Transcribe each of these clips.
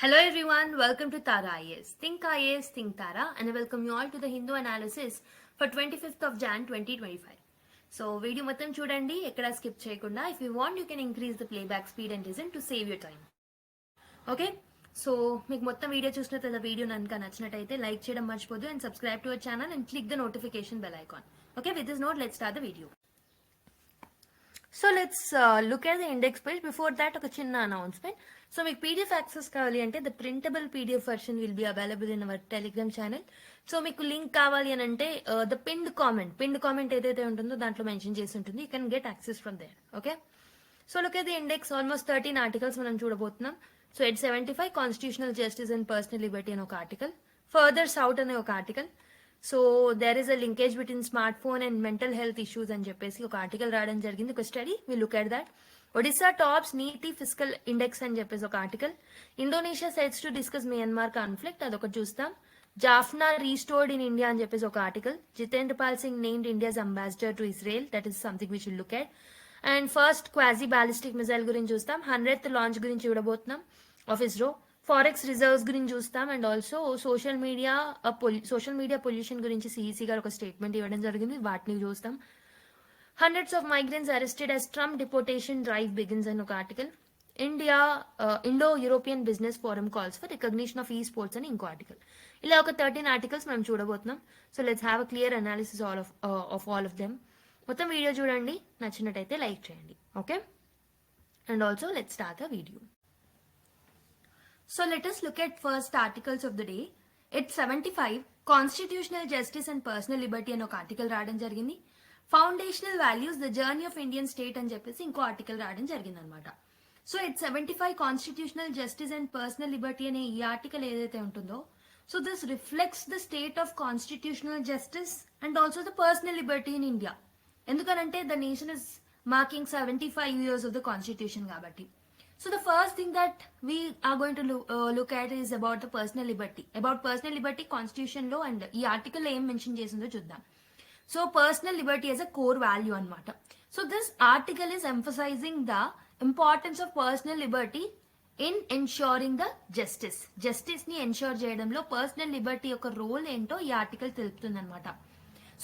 Hello everyone, welcome to Tara IAS. Think IAS, think Tara, and I welcome you all to the Hindu analysis for 25th of Jan 2025. So, video మొత్తం చూడండి ఎక్కడ skip చేయకుండా. If you want, you can increase the playback speed and listen to save your time. Okay? So మీకు మొత్తం video చూసిన తర్వాత video కనుక నచ్చినట్టయితే లైక్ చేయడం మర్చిపోద్దు and subscribe to our channel and click the notification bell icon. Okay, with this note let's start the video. So let's look at the index page. Before that ఒక చిన్న announcement. So మీకు PDF access కావాలి అంటే the printable PDF version will be available in our Telegram channel. So మీకు link కావాలి అని అంటే the pinned comment ఏదైతే ఉంటుందో దాంట్లో మెన్షన్ చేసి ఉంటుంది. You can get access from there. Okay, so look at the index. Almost 13 articles మనం చూడబోతున్నాం. So 875 constitutional justice and personal liberty అనే ఒక ఆర్టికల్, ఫర్దర్ సౌట్ అనే ఒక article. So there is a linkage between smart phone and mental health issues అని చెప్పేసి ఒక article రావడం జరిగింది, ఒక study. We look at that. Odisha tops NITI physical index అని చెప్పేసి ఒక article. Indonesia sets to discuss Myanmar conflict, అదొకటి చూస్తాం. జాఫ్నా రీస్టోర్డ్ ఇన్ ఇండియా అని చెప్పేసి ఒక article. Jitendra Pal Singh named India's ambassador to Israel, that is something which will look at. And first quasi ballistic missile గురించి చూస్తాం. 100th లాంచ్ గురించి చూడబోతున్నాం ఆఫ్ ఇస్రో. ఫారెక్స్ రిజర్వ్స్ గురించి చూస్తాం. And also social media pollution గురించి సిఈసి గారు ఒక స్టేట్మెంట్ ఇవ్వడం జరిగింది, వాటిని చూస్తాం. Hundreds of migrants arrested as Trump deportation drive begins అని ఒక article. Indo European business forum calls for recognition of e sports అని ఇంకో ఆర్టికల్. ఇలా ఒక 13 ఆర్టికల్స్ మనం చూడబోతున్నాం. So let's have a clear analysis of all of them. మొత్తం video చూడండి, నచ్చినట్టయితే లైక్ చేయండి. Okay, and also let's start the video. So let us look at first articles of the day. It's 75 Constitutional Justice and Personal Liberty అని ఒక article రావడం జరిగింది. Foundational values the journey of Indian state అని చెప్పేసి ఇంకో article రావడం జరిగింది అనమాట. So it's 75 constitutional justice and personal liberty అనే ఈ ఆర్టికల్ ఏదైతే ఉంటుందో, so this reflects the state of constitutional justice and also the personal liberty in India. ఎందుకనంటే the nation is marking 75 years of the constitution కాబట్టి. So the first thing that we are going to look at is about the personal liberty. About personal liberty constitution లో and ఈ article ఏం mention చేసిందో చూద్దాం. So personal Liberty as a core value అన్నమాట. So this article is emphasizing the importance of personal liberty in ensuring the justice. Justice ని ensure చేయడంలో personal Liberty యొక్క role ఏంటో ఈ ఆర్టికల్ తెలుపుతుంది అనమాట.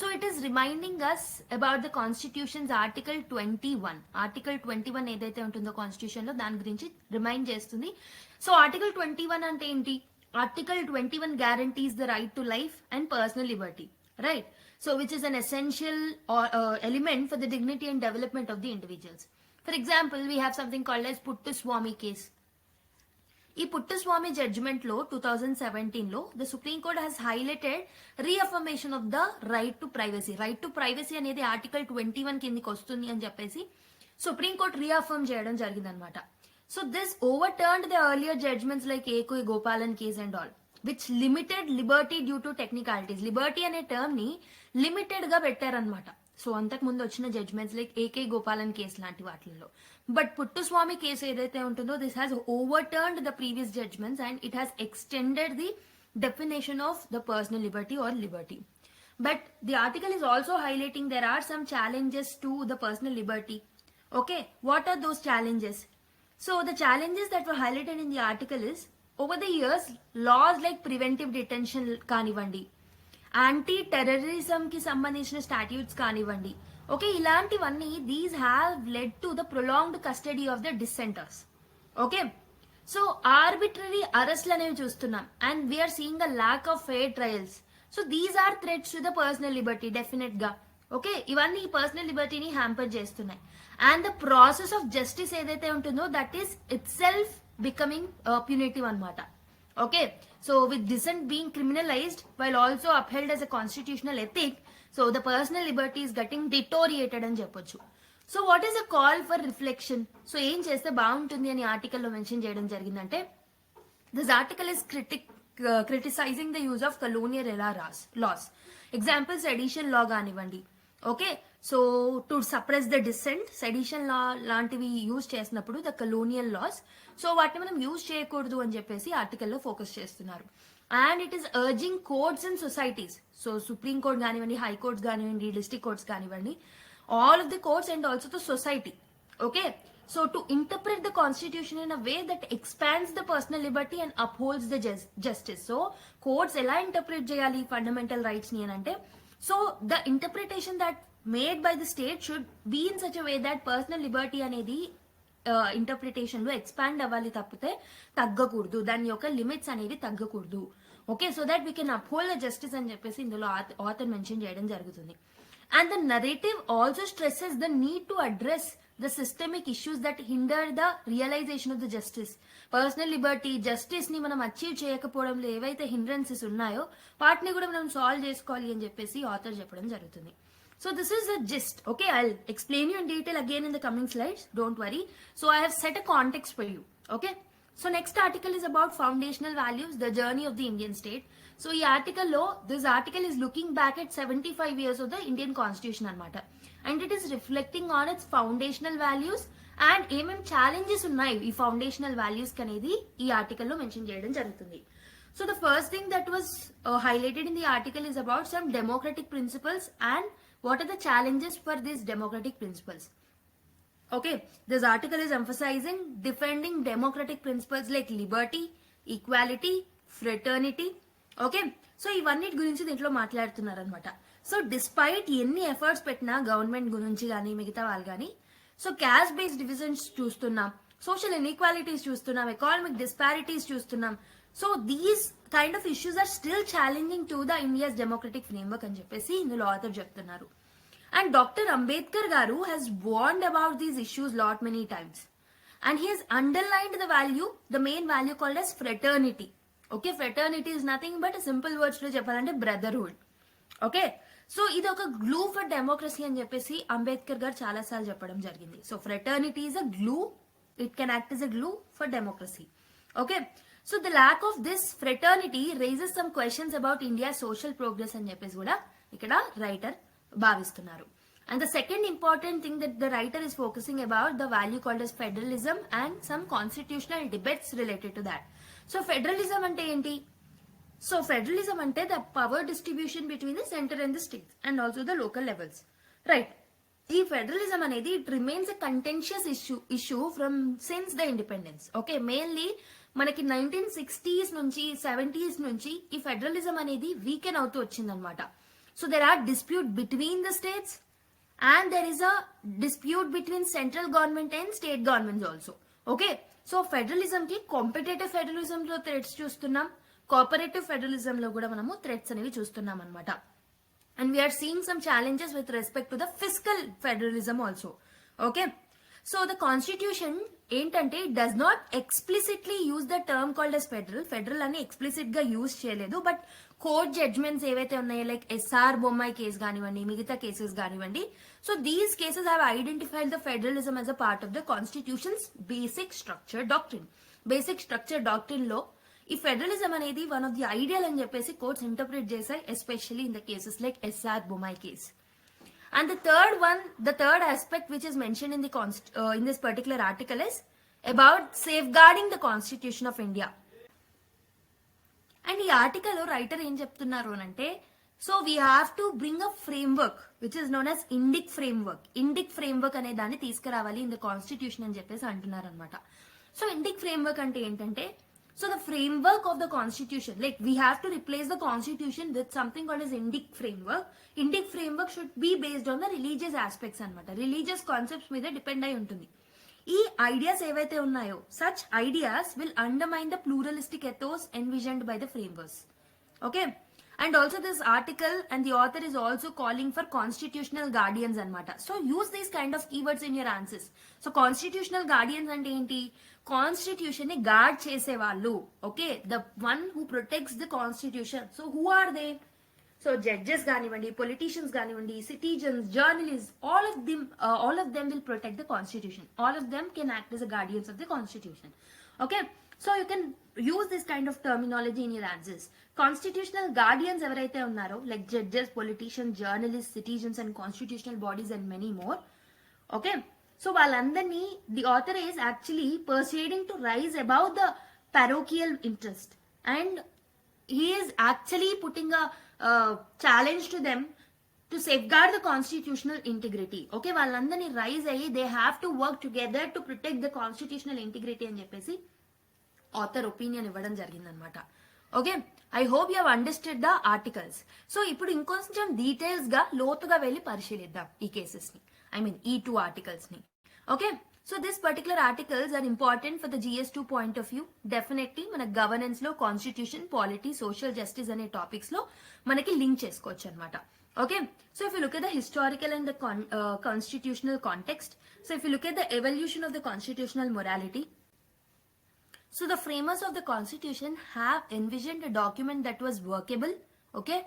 So it is reminding us about the Constitution's Article 21. Article 21 ఏదైతే ఉంటుందో కాన్స్టిట్యూషన్ లో దాని గురించి రిమైండ్ చేస్తుంది. సో ఆర్టికల్ 21 అంటే ఏంటి? Article 21 guarantees the right to life and personal liberty, right? So which is an essential element for the dignity and development of the individuals. For example, we have something called as Puttaswamy case. ఈ Puttaswamy judgement లో 2017 లో the Supreme Court has highlighted reaffirmation of the right to privacy. Right to privacy అనేది article 21 కిందికి వస్తుంది అని చెప్పేసి supreme court రీఅఫర్మ్ చేయడం జరిగింది అనమాట. So this over turned the earlier judgements like AK Gopalan case and all which limited liberty due to technicalities. Liberty అనే term ని లిమిటెడ్ గా పెట్టారనమాట. సో అంతకు ముందు వచ్చిన judgements like AK Gopalan case లాంటి వాటిల్లో. బట్ పుట్టుస్వామి కేసు ఏదైతే ఉంటుందో this has over turned the previous judgements and it has extended the definition of the personal liberty or liberty. But the article is also highlighting there are some challenges to the personal liberty. Okay, what are those challenges? So the challenges that were highlighted in the article is over the years laws like preventive detention కానివ్వండి, anti terrorism కి సంబంధించిన statutes కానివ్వండి, okay, ఇలాంటివన్నీ these have led to the prolonged custody of the dissenters. Okay, so arbitrary అరెస్ట్లు అనేవి చూస్తున్నాం and we are seeing the lack of fair trials. So these are threats to the personal Liberty definite గా. Okay, ఇవన్నీ ఈ personal లిబర్టీని hamper చేస్తున్నాయి. And the process of justice ఏదైతే ఉంటుందో that is it self becoming punitive అనమాట. Okay, so with dissent being criminalized while also upheld as a constitutional ethic, so the personal liberty is getting deteriorated అని చెప్పొచ్చు. So what is a call for reflection? So ఏం చేస్తే బాగుంటుంది అని ఆర్టికల్లో mention చేయడం జరిగిందంటే this article is criticising the use of colonial era laws. Example sedition law కానివ్వండి. Okay, so to suppress the dissent sedition law లాంటివి యూజ్ చేసినప్పుడు ద కలోనియల్ లాస్, సో వాటిని మనం యూజ్ చేయకూడదు అని చెప్పేసి ఆర్టికల్లో ఫోకస్ చేస్తున్నారు. And it is urging courts and societies. So supreme court కానివ్వండి, హైకోర్ట్స్ కానివ్వండి, డిస్ట్రిక్ట్ కోర్ట్స్ కానివ్వండి, all of the courts and also the society. Okay, So to interpret the constitution in a way that expands the personal liberty and upholds the justice. So courts ela interpret cheyali fundamental rights ni anante, so the interpretation that made by the state should be in such a way that personal liberty అనేది interpretation లో expand అవ్వాలి తప్పితే తగ్గకూడదు, దాని యొక్క limits అనేవి తగ్గకూడదు. Okay, so that we can uphold the justice అని చెప్పేసి ఇందులో ఆథర్ మెన్షన్ చేయడం జరుగుతుంది. And the narrative also stresses the need to address the systemic issues that hinder the realization of the justice. Personal Liberty, justice ని మనం achieve చేయకపోవడంలో ఏవైతే hindrances ఉన్నాయో వాటిని కూడా మనం సాల్వ్ చేసుకోవాలి అని చెప్పేసి ఆథర్ చెప్పడం జరుగుతుంది. So this is the gist. Okay, I'll explain you in detail again in the coming slides. Don't worry. So I have set a context for you. Okay. So next article is about foundational values, the journey of the Indian state. So this article is looking back at 75 years of the Indian constitution anamata. And it is reflecting on its foundational values and ఏమేం challenges ఉన్నాయి ఈ foundational values కనేది ఈ article లో mention చేయడం జరుగుతుంది. So the first thing that was highlighted in the article is about some democratic principles and what are the challenges for these democratic principles. Okay, this article is emphasizing defending democratic principles like liberty, equality, fraternity. Okay, so ఇవన్నిటి గురించి దీంట్లో మాట్లాడుతున్నారు అనమాట. So despite ఎన్ని efforts పెట్టినా government గురించి కానీ మిగతా వాళ్ళు కానీ, సో క్యాస్ట్ బేస్డ్ డివిజన్స్ చూస్తున్నాం, సోషల్ ఇన్ఈక్వాలిటీస్ చూస్తున్నాం, ఎకానమిక్ డిస్పారిటీస్ చూస్తున్నాం. So these kind of issues are still challenging to the India's democratic framework అని చెప్పేసి ఇందులో ఆథర్ చెప్తున్నారు. And doctor Ambedkar garu has warned about these issues lot many times. And he has underlined the value, the main value called as fraternity. Okay, fraternity is nothing but simple words లో చెప్పాలంటే brotherhood. Okay, so ఇది ఒక glue for democracy అని చెప్పేసి అంబేద్కర్ గారు చాలా సార్లు చెప్పడం జరిగింది. So fraternity is a glue, it can act as a glue for democracy. Okay, so the lack of this fraternity raises some questions about India's social progress అని చెప్పేసి కూడా ఇక్కడ రైటర్ భావిస్తున్నారు. And the second important thing that the writer is focusing about the value called as federalism and some constitutional debates related to that. So federalism అంటే ఏంటి? So federalism అంటే the power distribution between the center and the states and also the local levels. Right. ఈ federalism అనేది it remains a contentious issue from since the independence. Okay, mainly మనకి 1960s నుంచి 70s నుంచి ఈ federalism అనేది weaken అవుతూ వచ్చిందనమాట. So there are dispute between the states and there is a dispute between central government and state governments also. Okay, so federalism కి competitive federalism లో threats చూస్తున్నాం, కోఆపరేటివ్ ఫెడరలిజం లో కూడా మనము థ్రెట్స్ అనేవి చూస్తున్నాం అనమాట. And we are seeing some challenges with respect to the fiscal federalism also. Okay, so the constitution ఏంటంటే does not explicitly use the term called as federal అని explicit గా యూజ్ చేయలేదు. బట్ కోర్ట్ జడ్జ్మెంట్స్ ఏవైతే ఉన్నాయో like SR Bommai case కానివ్వండి, మిగతా cases కానివ్వండి, so these cases have identified the federalism as a part of the constitutions basic structure doctrine. Basic structure doctrine లో ఈ ఫెడరలిజం అనేది వన్ ఆఫ్ ది ఐడియల్ అని చెప్పేసి కోర్ట్స్ ఇంటర్ప్రిట్ చేశాయి, especially in the cases like SR Bommai case. And the third aspect which is mention in this particular article is about safeguarding the constitution of India. And ఈ article writer ఏం చెప్తున్నారు అంటే, so we have to bring a framework which is known as Indic framework. Indic framework అనే దాన్ని తీసుకురావాలి in the constitution అని చెప్పేసి అంటున్నారు అనమాట. సో ఇండిక్ ఫ్రేమ్వర్క్ అంటే ఏంటంటే, so the framework of the constitution, like we have to replace the constitution with something called as Indic framework. Indic framework should be based on the religious aspects anamata. Religious concepts మీద depend అయి ఉంటుంది. ఈ ideas ఏవైతే ఉన్నాయో such ideas will undermine the pluralistic ethos envisioned by the framers. Okay, and also this article and the author is also calling for constitutional guardians anamata. So use these kind of keywords in your answers. So constitutional guardians అంటే ఏంటి? Constitution ని guard చేసే వాళ్ళు. Okay, the one who protects the constitution. So who are they? So judges కానివ్వండి, politicians కానివ్వండి, citizens, journalist, all of them will protect the constitution. All of them can act as the guardians of the constitution. Okay, so you can use this kind of terminology in your answers. Constitutional guardians ఎవరైతే ఉన్నారో like judges, politicians, journalist, citizens and constitutional bodies and many more. Okay, so వాళ్ళందరినీ the author is actually persuading to rise above the parochial interest and he is actually putting a challenge to them to safeguard the constitutional integrity. Okay, వాళ్ళందరినీ rise అయ్యి they have to work together to protect the constitutional integrity అని చెప్పేసి author opinion ఇవ్వడం జరిగిందనమాట. Okay, I hope you understood the articles. So ఇప్పుడు ఇంకొంచెం details గా లోతుగా వెళ్ళి పరిశీలిద్దాం ఈ కేసెస్ ని, ఐ మీన్ ఈ 2 ఆర్టికల్స్ ని. Okay, so this particular articles are important for the GS2 point of view. Definitely మన గవర్నెన్స్ లో కాన్స్టిట్యూషన్, పాలిటీ, సోషల్ జస్టిస్ అనే టాపిక్స్ లో మనకి లింక్ చేసుకోవచ్చు అనమాట. Okay, so if you look at the historical and the constitutional context, so if you look at the evolution of the constitutional morality, so the framers of the constitution have envisioned a document that was workable, okay,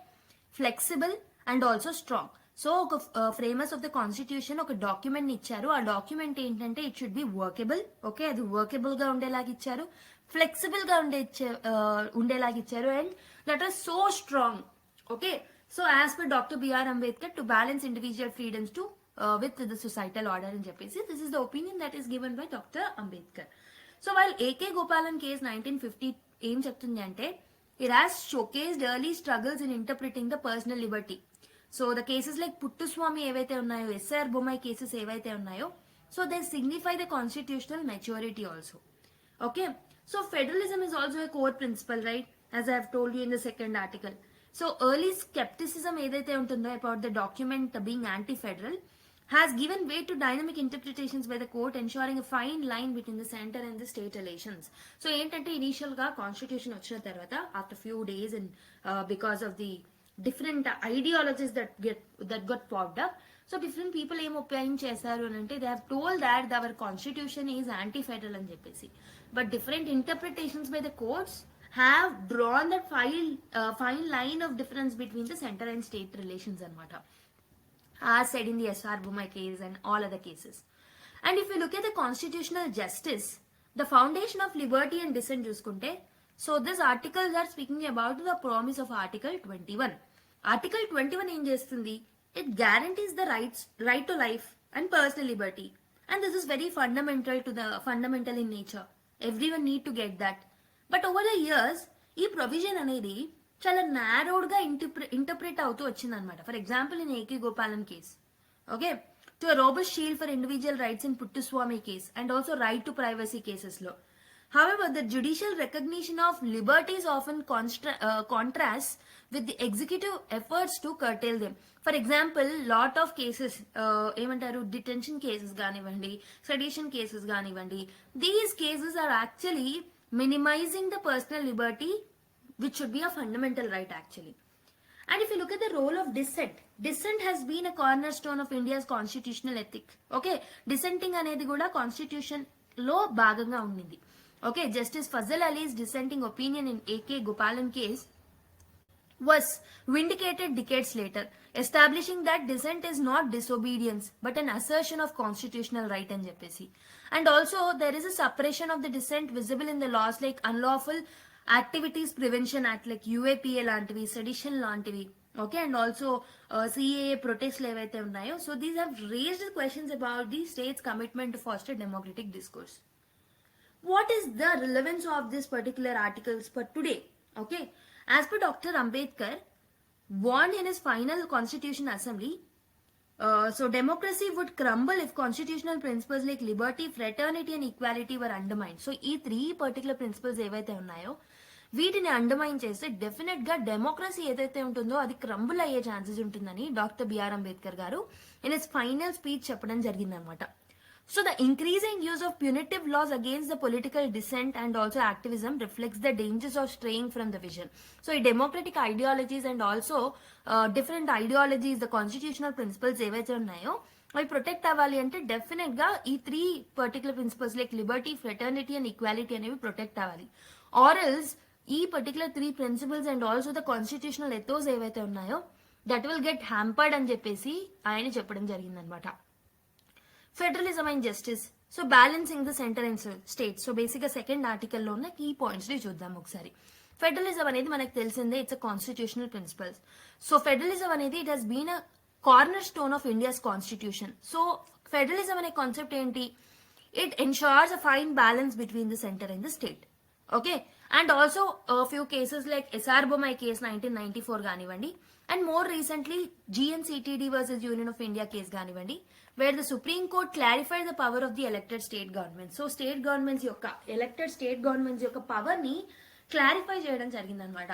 flexible and also strong. So ఒక framers of the constitution ఒక document ఇచ్చారు. ఆ document ఏంటంటే it should be workable. Okay, అది workable గా ఉండేలాగా ఇచ్చారు, flexible గా ఉండేలాగా ఇచ్చారు, and that was so strong. Okay, so as per doctor BR Ambedkar, to balance individual freedoms to with the societal order అని చెప్పేసి this is the opinion that is given by doctor Ambedkar. So while AK Gopalan case 1950 ఏం చెప్తుంది అంటే it has showcased early struggles in interpreting the personal liberty. So the cases like Puttaswamy ఏవైతే ఉన్నాయో, SR Bommai cases ఏవైతే ఉన్నాయో, so they signify the constitutional maturity also. Okay, so federalism is also a core principle, right, as I have told you in the second article. So early skepticism ఏదైతే ఉంటుందో about the document being anti-federal has given way to dynamic interpretations by the court, ensuring a fine line between the center and the state relations. So ఏంటంటే initial గా constitution వచ్చిన తర్వాత after few days and because of the different ideologies that got popped up, so different people ఏం opinion చేశారు అని అంటే they have told that our constitution is anti-federal అని చెప్పేసి, but different interpretations by the courts have drawn that fine line of difference between the center and state relations anamata, as said in the SR Bommai case and all other cases. And if you look at the constitutional justice, the foundation of liberty and dissent chuskunte, so this articles are speaking about the promise of Article 21. Article 21 em chestundi, it guarantees the right to life and personal liberty, and this is very fundamental in nature. Everyone need to get that. But over the years ఈ provision అనేది చాలా narrowed గా interpret అవుతూ వచ్చింది అనమాట. For example in AK Gopalan case, okay, to robust shield for individual rights in Puttaswamy case and also right to privacy cases లో. However, the judicial recognition of liberties often contrasts with the executive efforts to curtail them. For example, lot of cases, ఏమంటారు, detention cases కానివ్వండి, sedition cases కానివ్వండి, these cases are actually minimizing the personal liberty, which should be a fundamental right actually. And if you look at the role of dissent has been a cornerstone of India's constitutional ethic. Okay, dissenting అనేది కూడా constitution లో భాగంగా ఉండింది. Okay, Justice Fazal Ali's dissenting opinion in AK Gopalan case was vindicated decades later, establishing that dissent is not disobedience but an assertion of constitutional right and jealousy. And also there is a suppression of the dissent visible in the laws like Unlawful Activities Prevention Act, like UAPA లాంటివి, sedition లాంటివి, okay, and also CAA protests ఏవైతే ఉన్నాయో. So these have raised questions about the state's commitment to foster democratic discourse. What is the relevance of this particular articles for today? Okay, as per Dr. Ambedkar warned in his final Constitution Assembly, so democracy would crumble if constitutional principles like liberty, fraternity and equality were undermined. So ఈ 3 particular principles ఏవైతే ఉన్నాయో వీటిని undermine చేస్తే definite గా democracy ఏదైతే ఉంటుందో అది crumble అయ్యే ఛాన్సెస్ ఉంటుందని డాక్టర్ బిఆర్ అంబేద్కర్ గారు ఇన్ హిస్ ఫైనల్ స్పీచ్ చెప్పడం జరిగిందనమాట. So the increasing use of punitive laws against the political dissent and also activism reflects the dangers of straying from the vision. So democratic ideologies and also different ideologies, the constitutional principles ఏవైతే ఉన్నాయో అవి protect అవ్వాలి అంటే definite గా ఈ 3 particular principles like liberty, fraternity and equality అనేవి protect అవ్వాలి. ఆర్ఎల్స్ ఈ particular 3 principles and also the constitutional ethos ఏవైతే ఉన్నాయో దట్ విల్ గెట్ హ్యాంపర్డ్ అని చెప్పేసి ఆయన చెప్పడం జరిగిందనమాట. Federalism and justice, so balancing the centre and state. So basic గా సెకండ్ ఆర్టికల్ లో ఉన్న కీ పాయింట్స్ ని చూద్దాం ఒకసారి. ఫెడరలిజం అనేది మనకు తెలిసిందే, it's a constitutional principles. So federalism అనేది it has been a cornerstone of India's constitution. So federalism అనే కాన్సెప్ట్ ఏంటి? It ensures a fine balance between the centre and the state. Okay, and also few cases like SR Bommai case 1994 కానివ్వండి, and more recently GNCTD versus Union of India case కానివ్వండి, where the Supreme Court clarified the power of the elected state government. So state governments యొక్క elected state governments యొక్క power ని clarify చేయడం జరిగిందనమాట.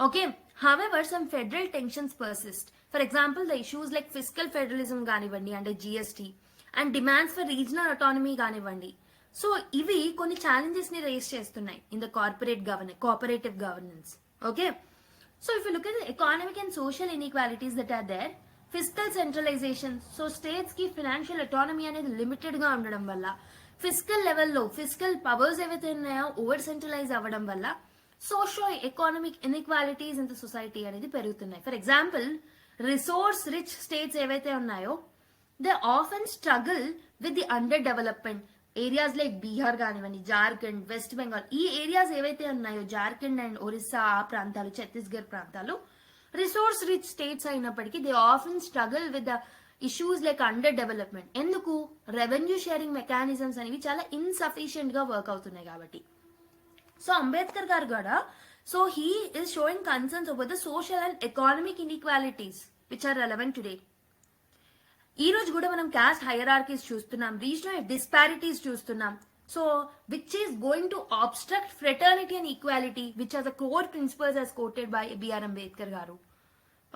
Okay, however some federal tensions persist. For example the issues like physical federalism కానివ్వండి, అంటే GST, and demands for regional autonomy కానివ్వండి. సో ఇవి కొన్ని ఛాలెంజెస్ ని రేస్ చేస్తున్నాయి in the cooperative governance. Okay, so if you look at the economic and social inequalities that are there, physical centralisation, so states కి financial autonomy అనేది limited గా ఉండడం వల్ల, ఫిజికల్ లెవెల్లో ఫిజికల్ పవర్స్ ఏవైతే ఉన్నాయో ఓవర్ సెంట్రలైజ్ అవ్వడం వల్ల socio economic inequalities in the society అనేది పెరుగుతున్నాయి. For example resource rich states ఏవైతే ఉన్నాయో they often struggle with the under development areas like Bihar కానివ్వండి, జార్ఖండ్, వెస్ట్ బెంగాల్, ఈ ఏరియాస్ ఏవైతే ఉన్నాయో జార్ఖండ్ అండ్ ఒరిస్సా ఆ ప్రాంతాలు, ఛత్తీస్గఢ్ ప్రాంతాలు రిసోర్స్ రిచ్ స్టేట్స్ అయినప్పటికీ they often struggle with the issues like under development. ఎందుకు? రెవెన్యూ షేరింగ్ మెకానిజమ్స్ అనేవి చాలా ఇన్సఫిషియెంట్ గా వర్క్ అవుతున్నాయి కాబట్టి. సో అంబేద్కర్ గారు కూడా, so he is showing concerns over the social and economic inequalities which are relevant today. ఈ రోజు కూడా మనం క్యాస్ట్ హైరార్కీస్ చూస్తున్నాం, రీజనల్ డిస్పారిటీస్ చూస్తున్నాం. So which is going to obstruct fraternity and equality which are the core principles as quoted by BR Ambedkar garu.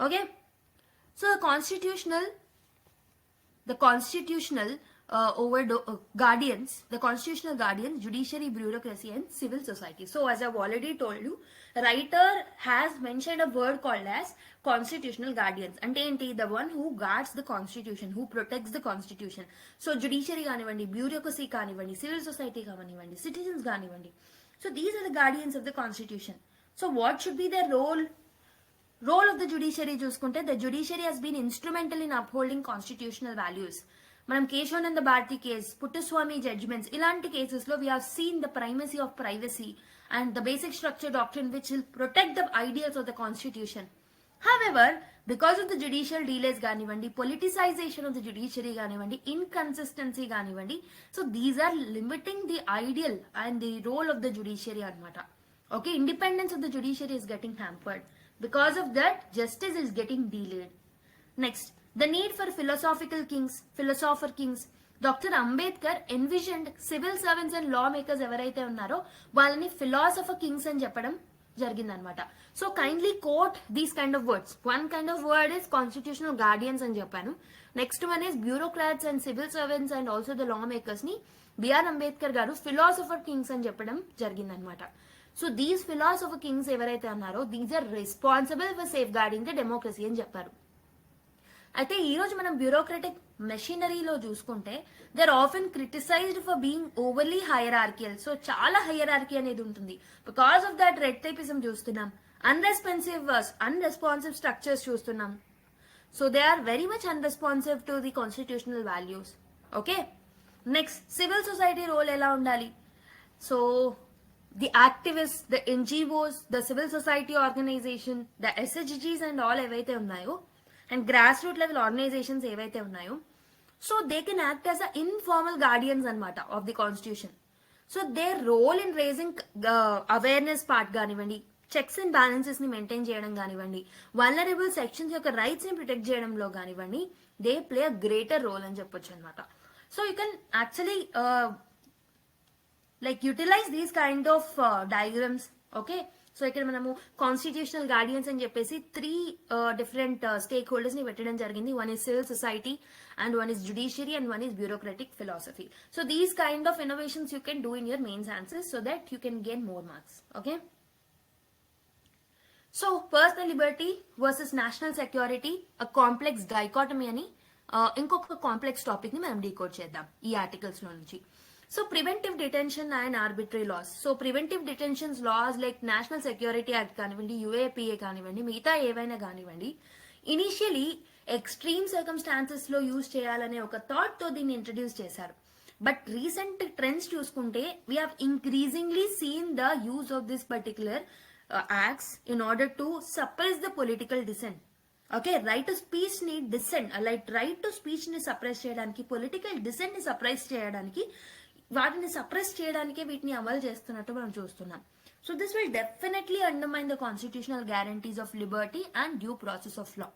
Okay, so the constitutional guardians, judiciary, bureaucracy, and civil society. So as I've already told you, writer has mentioned a word called as constitutional guardians. And the one who guards the constitution, who protects the constitution. So judiciary kanivandi, bureaucracy kanivandi, civil society kanivandi, citizens kanivandi. So these are the guardians of the constitution. So what should be their role of the judiciary చూసుకుంటే, the judiciary has been instrumental in upholding constitutional values. మనం Kesavananda Bharati case, Puttaswamy judgements, ఇలాంటి cases లో we have seen the primacy of privacy and the basic structure doctrine which will protect the ideals of the constitution. However, because of the judicial delays కానివ్వండి, politicization of the judiciary కానివ్వండి, inconsistency కానివ్వండి, so these are limiting the ideal and the role of the judiciary అన్నమాట. Okay, independence of the judiciary is getting hampered. Because of that, justice is getting delayed. Next, the need for philosopher kings. Dr. Ambedkar envisioned civil servants and lawmakers ఎవరైతే ఉన్నారో వాళ్ళని philosopher kings అని చెప్పడం జరిగిందనమాట. So kindly quote these kind of words. One kind of word is constitutional guardians అని చెప్పాను. Next one is bureaucrats and civil servants and also the law makers ని BR Ambedkar garu philosopher Kings అని చెప్పడం జరిగిందనమాట. So these philosopher kings ఎవరైతే అన్నారో these are responsible for safeguarding the democracy అని చెప్పారు. అయితే ఈ రోజు మనం బ్యూరోక్రటిక్ మెషినరీలో చూసుకుంటే they are often criticised for being overly hierarchical. So చాలా హైరార్కీ అనేది ఉంటుంది. Because of that red tapism చూస్తున్నాం, అన్రెస్పాన్సివ్ స్ట్రక్చర్స్ చూస్తున్నాం. So they are very much unresponsive to the constitutional values. Okay, next civil society role ఎలా ఉండాలి? So the activists, the NGOs, the civil society organization, the SHGs and all ఏవైతే ఉన్నాయో and grassroots level organizations ఏవైతే ఉన్నాయో, so they can act as a informal guardians అన్నమాట of the constitution. So their role in raising awareness part కానివ్వండి, checks and balances ని maintain చేయడం కానివ్వండి, vulnerable sections యొక్క రైట్స్ ని ప్రొటెక్ట్ చేయడంలో కానివ్వండి, they play a greater role అని చెప్పొచ్చు అనమాట. So you can actually like utilize these kind of diagrams. Okay, so ఇక్కడ మనము కాన్స్టిట్యూషనల్ గార్డియన్స్ అని చెప్పేసి 3 different స్టేక్ హోల్డర్స్ ని పెట్టడం జరిగింది. One is civil society and one is judiciary and one is bureaucratic philosophy. So these kind of innovations you can do in your mains answers so that you can gain more marks. Okay, so personal Liberty versus national security a complex dichotomy అని ఇంకొక complex topic ని మనం decode చేద్దాం ఈ articles లో నుంచి. So preventive detention and arbitrary laws. So preventive detentions laws like National Security Act కానివ్వండి, UAPA కానివ్వండి, మిగతా ఏవైనా కానివ్వండి, ఇనిషియలీ ఎక్స్ట్రీమ్ సర్కమ్స్టాన్సెస్ లో యూజ్ చేయాలనే ఒక థాట్ తో దీన్ని ఇంట్రడ్యూస్ చేశారు. బట్ రీసెంట్ ట్రెండ్స్ చూసుకుంటే we have increasingly seen the use of this particular acts in order to suppress the political dissent. Okay, right to speech ని dissent, like right to speech ని suppress చేయడానికి, political dissent ని suppress చేయడానికి వాటిని suppress చేయడానికే వీటిని అమలు చేస్తున్నట్టు మనం చూస్తున్నాం. So this will definitely undermine the constitutional guarantees of Liberty and due process of law.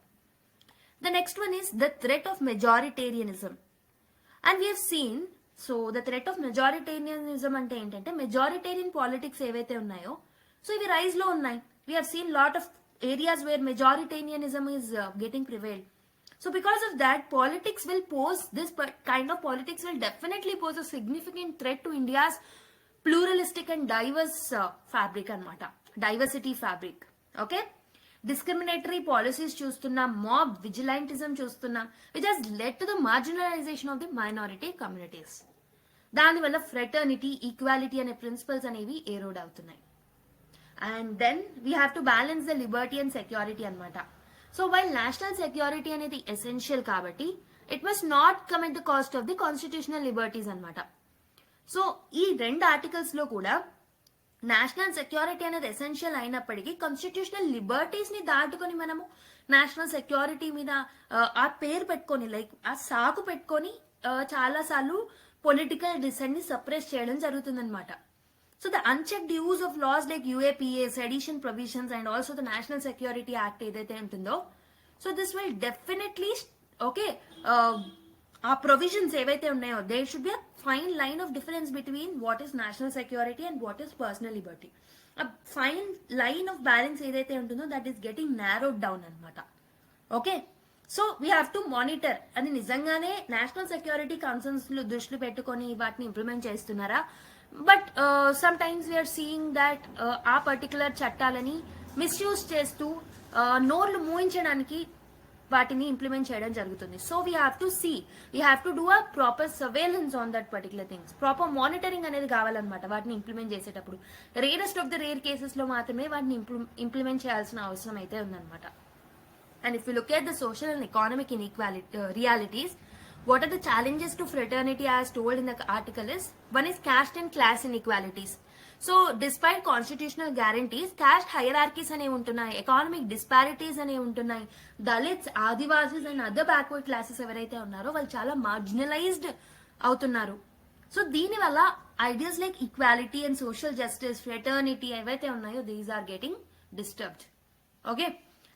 The next one is the threat of majoritarianism. And we have seen, so the threat of majoritarianism అంటే ఏంటంటే majoritarian politics ఏవైతే ఉన్నాయో so ఇవి rise లో ఉన్నాయి. We have seen lot of areas where majoritarianism is getting prevailed. So because of that, politics will pose, this kind of politics will definitely pose a significant threat to India's pluralistic and diverse fabric అన్నమాట, diversity fabric. Okay, discriminatory policies చూస్తున్నాం, mob vigilantism చూస్తున్నాం, which has led to the marginalization of the minority communities. దానివల్ల fraternity, equality అనే principles అనేవి erode అవుతున్నాయి. And then we have to balance the liberty and security అనమాట. So while national security అనేది essential కాబట్టి it must not come at the cost of the constitutional liberties అనమాట. So ఈ రెండు articles లో కూడా నేషనల్ సెక్యూరిటీ అనేది ఎసెన్షియల్ అయినప్పటికీ కాన్స్టిట్యూషనల్ లిబర్టీస్ ని దాటుకొని మనము నేషనల్ సెక్యూరిటీ మీద ఆ పేరు పెట్టుకొని లైక్ ఆ సాకు పెట్టుకొని చాలా సార్లు పొలిటికల్ డిసెంట్ ని సప్రెస్ చేయడం జరుగుతుందన్నమాట. So the unchecked use of laws like UAPA, sedition provisions and also the National Security Act ఏదైతే ఉంటుందో, so this will definitely, okay, ఆ ప్రొవిజన్స్ ఏవైతే ఉన్నాయో there should be a fine line of difference between what is national security and what is personal liberty. A fine line of balance ఏదైతే ఉంటుందో that is getting narrowed down అన్నమాట. Okay, so we have to monitor అది నిజంగానే national security concerns దృష్టిలో పెట్టుకొని వాటిని implement చేస్తున్నారా? But sometimes we are seeing that ఆ పర్టికులర్ చట్టాలని మిస్యూజ్ చేస్తూ నోర్లు మూయించడానికి వాటిని ఇంప్లిమెంట్ చేయడం జరుగుతుంది. So we have to see, we have to do a proper surveillance on that particular things. Proper monitoring అనేది కావాలన్నమాట వాటిని ఇంప్లిమెంట్ చేసేటప్పుడు. Rarest of the rare cases లో మాత్రమే వాటిని ఇంప్లిమెంట్ చేయాల్సిన అవసరం అయితే ఉందన్నమాట. And if you look at the social and economic inequality realities, what are the challenges to fraternity as told in the article is, one is caste and class inequalities. So despite constitutional guarantees, caste hierarchies అనేవి ఉంటున్నాయి, economic disparities అనేవి ఉంటున్నాయి. Dalits, Adivasis and other backward classes ఎవరైతే ఉన్నారో వాళ్ళు చాలా marginalised అవుతున్నారు. So దీనివల్ల ideas like equality and social justice, fraternity ఏవైతే ఉన్నాయో these are getting disturbed. Okay,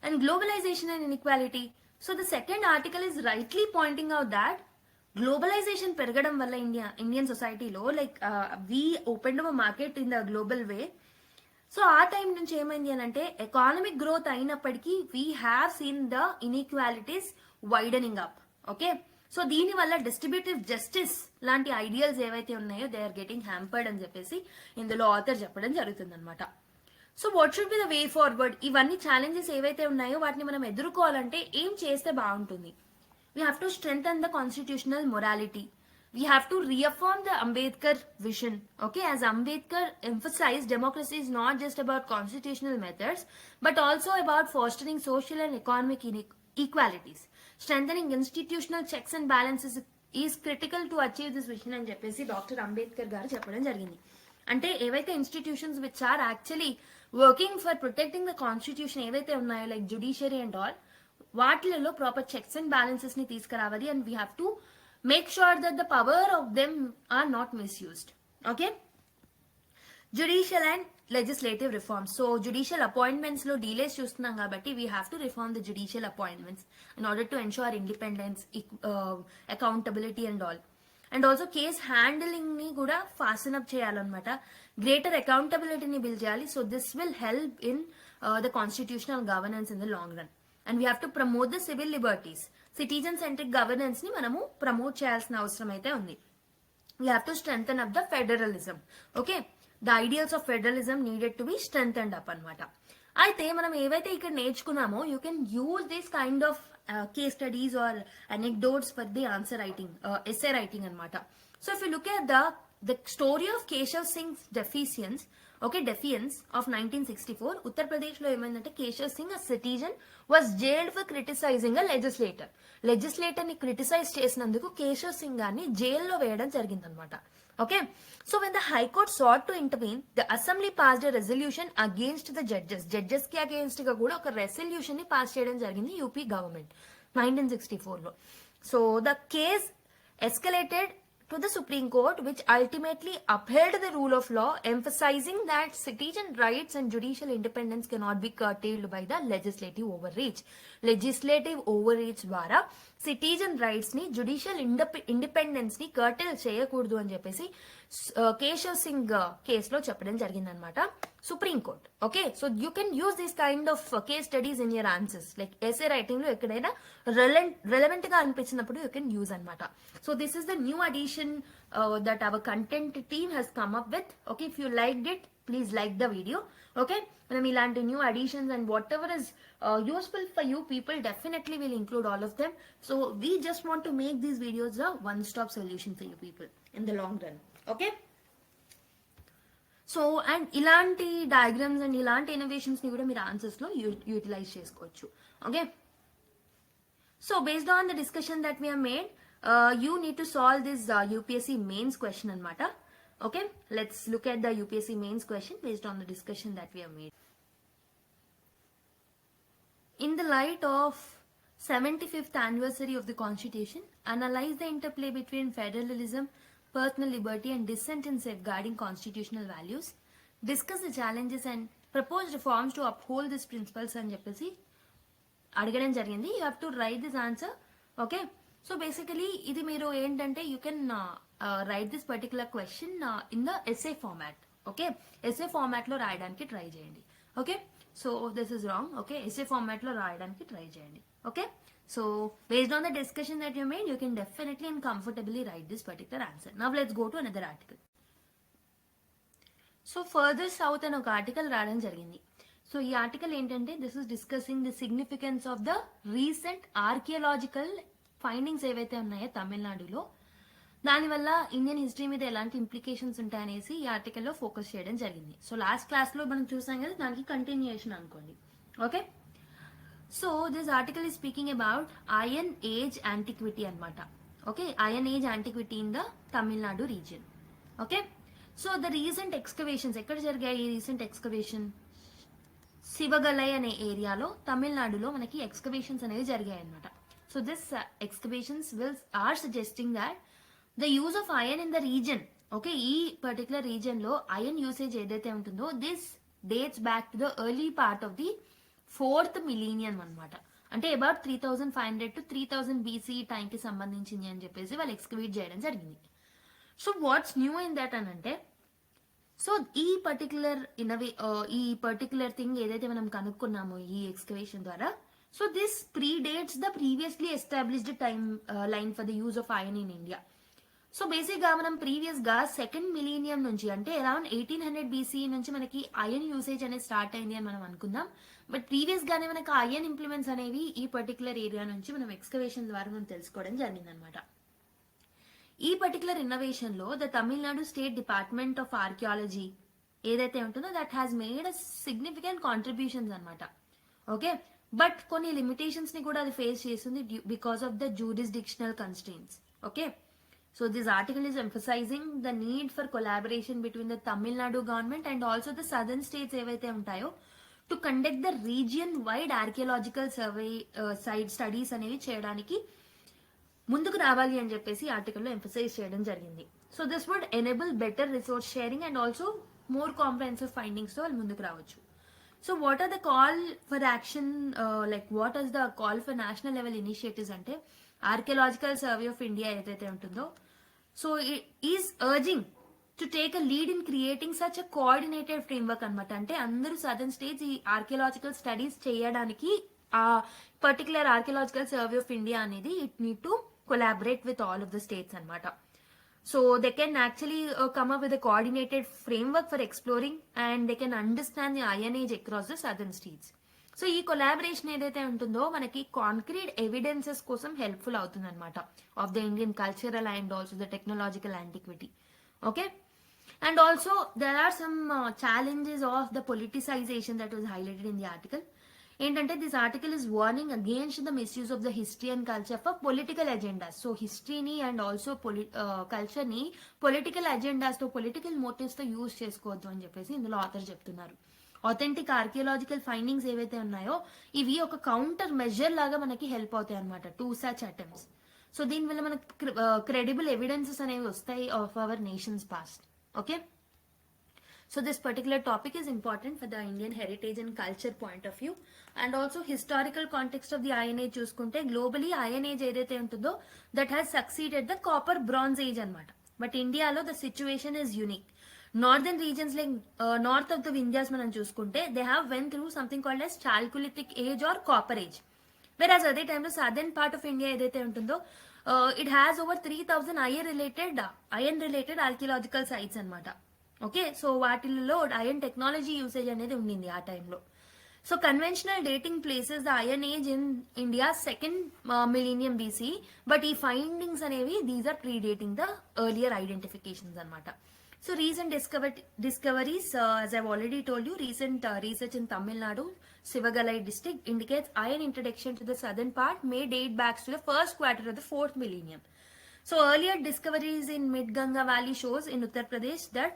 and globalization and inequality. So the second article is rightly pointing out that globalization పెరగడం వల్ల ఇండియన్ సొసైటీలో like we opened up a market in the global way. So ఆ time నుంచి ఏమైంది అని అంటే economic growth అయినప్పటికీ we have seen the inequalities widening up. Okay, so దీని వల్ల డిస్ట్రిబ్యూటివ్ జస్టిస్ లాంటి ఐడియల్స్ ఏవైతే ఉన్నాయో దే ఆర్ గెటింగ్ హ్యాంపర్డ్ అని చెప్పేసి ఇందులో ఆథర్ చెప్పడం జరుగుతుంది అనమాట. So what should be the way forward? ఇవన్నీ ఛాలెంజెస్ ఏవైతే ఉన్నాయో వాటిని మనం ఎదుర్కోవాలంటే ఏం చేస్తే బాగుంటుంది? We have to strengthen the constitutional morality. We have to రీఅఫర్మ్ the Ambedkar vision. Okay, as Ambedkar emphasized, democracy is not just about constitutional methods but also about fostering social and economic equalities. Strengthening institutional checks and balances is critical to achieve this vision అని చెప్పేసి doctor Ambedkar గారు చెప్పడం జరిగింది. అంటే ఏవైతే institutions which are actually working for protecting the constitution ఏవైతే ఉన్నాయో like judiciary and all, వాటిలలో ప్రాపర్ చెక్స్ అండ్ బ్యాలెన్సెస్ ని తీసుకురావాలి. And we have to make sure that the power of them are not misused. Okay, judicial and legislative reforms. So judicial appointments లో delays చూస్తున్నాం కాబట్టి we have to reform the judicial appointments in order to ensure independence, accountability and all. And also case handling ని కూడా fasten up చేయాలన్నమాట. Greater అకౌంటబిలిటీని build చేయాలి. So this will help in the constitutional governance in the long run. And we have to promote the civil liberties. Citizen centric governance ని మనము promote చేయాల్సిన అవసరం అయితే ఉంది. We have to strengthen up the federalism. Okay, the ideals of federalism needed to be strengthened up అనమాట. అయితే మనం ఏవైతే ఇక్కడ నేర్చుకున్నామో you can use this kind of case studies or anecdotes for the answer writing, essay writing anamata. So if you look at the story of Keshav Singh's defiance of 1964, Uttar Pradesh lo emaindante Keshav Singh, a citizen, was jailed for criticizing a legislator ni criticize chesinanduku Keshav Singh garni jail lo veyadam jarigindi anamata. Okay, so when the high court sought to intervene, the assembly passed a resolution against the judges ki against ga kuda oka resolution ni pass cheyadam jarigindi UP government 1964 lo. So the case escalated to the Supreme Court, which ultimately upheld the rule of law, emphasizing that citizen rights and judicial independence cannot be curtailed by the legislative overreach. Legislative overreach ద్వారా citizen rights ని judicial independence ని కర్టెల్ చేయకూడదు అని చెప్పేసి కేశవ్ సింగ్ కేసులో చెప్పడం జరిగిందనమాట supreme court. Okay, so you can use this kind of case studies in your answers, like essay writing లో ఎక్కడైనా రెలవెంట్ గా అనిపించినప్పుడు యూ కెన్ యూజ్ అనమాట. So this is the new addition that our content team has come up with. Okay, if you liked it, please like the video. Okay, మనం ఇలాంటి new additions and whatever is useful for you people, definitely will include all of them. So we just want to make these videos a one-stop solution for you people in the long run. Okay, so and ilanti diagrams and ilanti innovations ni kuda meer answers lo utilize chesukochu. Okay, so based on the discussion that we have made, you need to solve this UPSC mains question anamata. Okay, let's look at the UPSC mains question based on the discussion that we have made. In the light of 75th anniversary of the Constitution, analyze the interplay between federalism, personal liberty and dissent in safeguarding constitutional values. Discuss the challenges and propose reforms to uphold these principles అని చెప్పేసి అడగడం జరిగింది. You have to write this answer. Okay, so basically ఇది మీరు ఏంటంటే you can write this particular question in the essay format. Okay, essay format లో రాయడానికి try చేయండి. Okay, so this is wrong. Okay, essay format లో రాయడానికి try చేయండి. Okay, so based on the discussion that you made, you can definitely and comfortably write this particular answer. Now let's go to another article. So further south అని ఒక article రావడం జరిగింది. So ఈ article ఏంటంటే this is discussing the significance of the recent archaeological findings ఏవైతే ఉన్నాయో తమిళనాడులో, దానివల్ల ఇండియన్ హిస్టరీ మీద ఎలాంటి ఇంప్లికేషన్స్ ఉంటాయనేసి ఈ ఆర్టికల్లో ఫోకస్ చేయడం జరిగింది. సో లాస్ట్ క్లాస్ లో మనం చూసాం కదా, దానికి కంటిన్యూయేషన్ అనుకోండి. Okay, so this article is speaking about iron age antiquity అనమాట. Okay, iron age antiquity in the Tamil Nadu region. Okay, so the recent excavations ఎక్కడ జరిగాయి? ఈ రీసెంట్ ఎక్స్కవేషన్ శివగలై అనే ఏరియాలో తమిళనాడులో మనకి ఎక్స్కవేషన్స్ అనేవి జరిగాయి అనమాట. So this excavations are suggesting that the use of iron in the region, okay, ఈ పర్టికులర్ రీజియన్ లో ఐరన్ యూసేజ్ ఏదైతే ఉంటుందో this dates back to the early part of the 4th millennium అనమాట. అంటే అబౌట్ 3500 to 3000 BC టైం కి సంబంధించింది అని చెప్పేసి వాళ్ళు ఎక్స్కవేట్ చేయడం జరిగింది. So what's new in that అని అంటే, సో ఈ పర్టికులర్ థింగ్ ఏదైతే మనం కనుక్కున్నామో ఈ ఎక్స్కవేషన్ ద్వారా, so this predates the previously established timeline for the use of iron in India. So basic గా మనం ప్రీవియస్ గా 2nd millennium నుంచి అంటే అరౌండ్ 1800 BC నుంచి మనకి ఐరన్ యూసేజ్ అనేది స్టార్ట్ అయింది అని మనం అనుకుందాం. బట్ ప్రీవియస్ గానే మనకి ఐరన్ ఇంప్లిమెంట్స్ అనేవి ఈ పర్టికులర్ ఏరియా నుంచి మనం ఎక్స్కవేషన్ ద్వారా మనం తెలుసుకోవడం జరిగింది అనమాట. ఈ పర్టికులర్ ఇన్నోవేషన్ లో the Tamil Nadu state department of archaeology ఏదైతే ఉంటుందో that has made a significant contributions అనమాట. ఓకే, బట్ కొన్ని లిమిటేషన్స్ ని కూడా అది ఫేస్ చేస్తుంది because of the jurisdictional constraints. Okay, so this article is emphasizing the need for collaboration between the Tamil Nadu government and also the southern states ఏవైతే ఉంటాయో to conduct the region wide archaeological survey site studies అనేవి చేయడానికి ముందుకు రావాలి అని చెప్పేసి ఆర్టికల్లో emphasise చేయడం జరిగింది. So this would enable better resource sharing and also more comprehensive findings తో వాళ్ళు ముందుకు రావచ్చు. So what are the call for action, like what is the call for national level initiatives అంటే ఆర్కియాలజికల్ సర్వే ఆఫ్ ఇండియా ఏదైతే ఉంటుందో, so it is urging to take a lead in creating such a coordinated framework అనమాట. అంటే అందరూ southern states ఈ archaeological studies చేయడానికి ఆ particular archaeological survey of India అనేది it need to collaborate with all of the states అనమాట. So they can actually come up with a coordinated framework for exploring and they can understand the iron age across the southern states. So ఈ collaboration ఏదైతే ఉంటుందో మనకి concrete evidences కోసం helpful అవుతుంది అనమాట of the Indian cultural and also the technological antiquity. Okay, and also there are some challenges of the politicisation that was highlighted in the article. ఏంటంటే this article is warning against the misuse of the history and culture for political agendas. So హిస్టరీని and also కల్చర్ని political agendas తో political motives తో use చేసుకోవద్దు అని చెప్పేసి ఇందులో author చెప్తున్నారు. ఆథెంటిక్ ఆర్కియాలజికల్ ఫైండింగ్స్ ఏవైతే ఉన్నాయో ఇవి ఒక కౌంటర్ మెజర్ లాగా మనకి హెల్ప్ అవుతాయి అనమాట టు సచ్ అటెంప్ట్స్. సో దీనివల్ల మనకు క్రెడిబుల్ ఎవిడెన్సెస్ అనేవి వస్తాయి of our nations past. Okay, so this particular topic is important for the Indian heritage and culture point of view, and also historical context of the Iron Age చూసుకుంటే globally Iron Age ఏదైతే ఉంటుందో that has succeeded the Copper Bronze Age అన్నమాట. But ఇండియాలో the situation is unique. Northern regions like north of the Vindhyas మనం చూసుకుంటే they have went through something called as Chalcolithic age or Copper Age, whereas అదే టైంలో southern part of India ఏదైతే ఉంటుందో it has over 3000 iron related archaeological sites అన్నమాట. Okay, so వాటిల్లో iron technology usage అనేది ఉండింది ఆ టైంలో. So conventional dating places the iron age in India second millennium BC, but ఈ ఫైండింగ్స్ అనేవి these are predating the earlier identifications అనమాట. So recent discoveries, as I've already told you, recent research in Tamil Nadu, Sivagalai district indicates iron introduction to the southern part may date back to the first quarter of the 4th millennium. So earlier discoveries in Mid-Ganga Valley shows in Uttar Pradesh that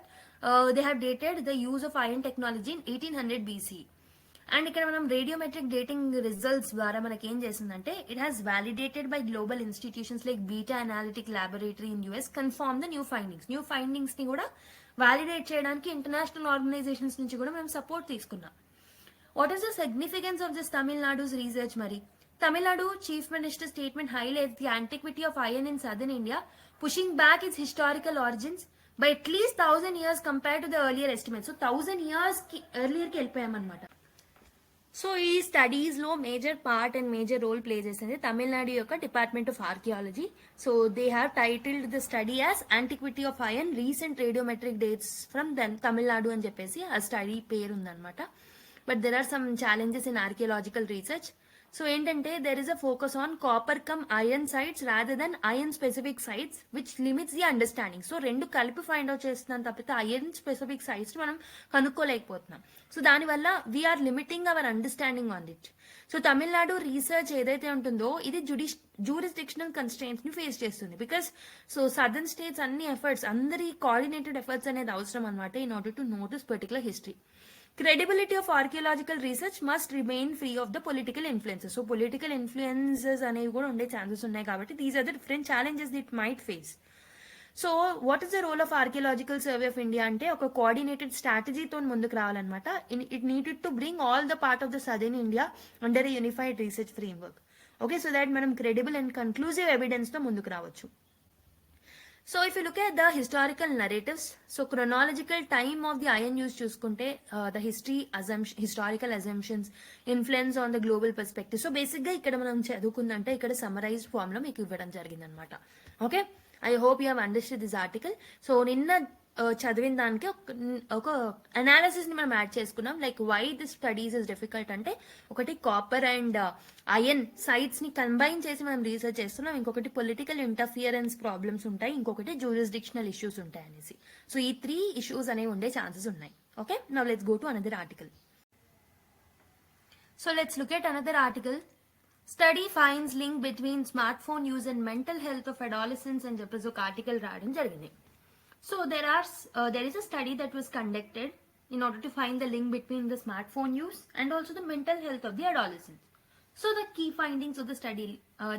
they have dated the use of iron technology in 1800 BC. And ఇక్కడ మనం radiometric dating results ద్వారా మనకి ఏం చేసిందంటే it has validated by global institutions like beta analytic laboratory in US confirm the new findings ని కూడా validate చేయడానికి international organisations నుంచి కూడా మనం సపోర్ట్ తీసుకున్నాం. What is the significance of this Tamil Nadu's research? మరి Tamil Nadu chief minister statement highlights the antiquity of iron in southern India, pushing back its historical origins by at least 1000 years compared to the earlier estimate. So 1000 years ki earlier ki వెళ్ళిపోయామన్నమాట. So ఈ studies లో major part and major role play చేసింది తమిళనాడు యొక్క department of archaeology. So they have titled the study as antiquity of iron recent radiometric dates from Tamil Nadu అని చెప్పేసి ఆ study పేరు ఉందన్నమాట. But there are some challenges in archaeological research. So ఏంటంటే there is a focus on copper cum iron sites rather than iron specific sites which limits the understanding. So రెండు కలిపి find out చేస్తున్నాం తప్పితే iron specific sites మనం కనుక్కోలేకపోతున్నాం. So దానివల్ల we are limiting our understanding on it. So Tamil Nadu research ఏదైతే ఉంటుందో ఇది జ్యూరిస్డిక్షనల్ కన్స్ట్రెయింట్స్ ని ఫేస్ చేస్తుంది. బికాస్ సో సదర్న్ స్టేట్స్ అన్ని ఎఫర్ట్స్ అందరి కోఆర్డినేటెడ్ ఎఫర్ట్స్ అనేది అవసరం అనమాట in order to know this particular history. Credibility of archaeological research must remain free of the political influences. So political influences అనేవి కూడా ఉండే ఛాన్సెస్ ఉన్నాయి కాబట్టి these are the different challenges that might face. So what is the role of archaeological survey of India అంటే ఒక coordinated స్ట్రాటజీతో ముందుకు రావాలన్నమాట. It needed to bring all the part of the southern India under a unified research framework. Okay, so that మనం credible and conclusive evidence తో ముందుకు రావచ్చు. So if you look at the historical narratives, so chronological time of the iron use చూసుకుంటే the historical assumptions, influence on the global perspective. So basic గా ఇక్కడ మనం చదువుకుందంటే ఇక్కడ summarised form లో మీకు ఇవ్వడం జరిగింది అనమాట. Okay, I hope you have understood this article. So నిన్న చదివిన దానికి ఒక అనాలిసిస్ ని మనం యాడ్ చేసుకున్నాం. Like why this studies is difficult అంటే ఒకటి కాపర్ అండ్ ఐరన్ సైట్స్ ని కంబైన్ చేసి మనం రీసెర్చ్ చేస్తున్నాం, ఇంకొకటి పొలిటికల్ ఇంటర్ఫియరెన్స్ ప్రాబ్లమ్స్ ఉంటాయి, ఇంకొకటి జ్యూరిస్డిక్షనల్ ఇష్యూస్ ఉంటాయి అనేసి. సో ఈ 3 ఇష్యూస్ అనేవి ఉండే ఛాన్సెస్ ఉన్నాయి. Okay, now let's go to another article. So let's look at another article. Study finds link between smart phone use and mental health of adolescents అని చెప్పేసి ఒక ఆర్టికల్ రాయడం జరిగింది. So there is a study that was conducted in order to find the link between the smartphone use and also the mental health of the adolescents. So the key findings of the study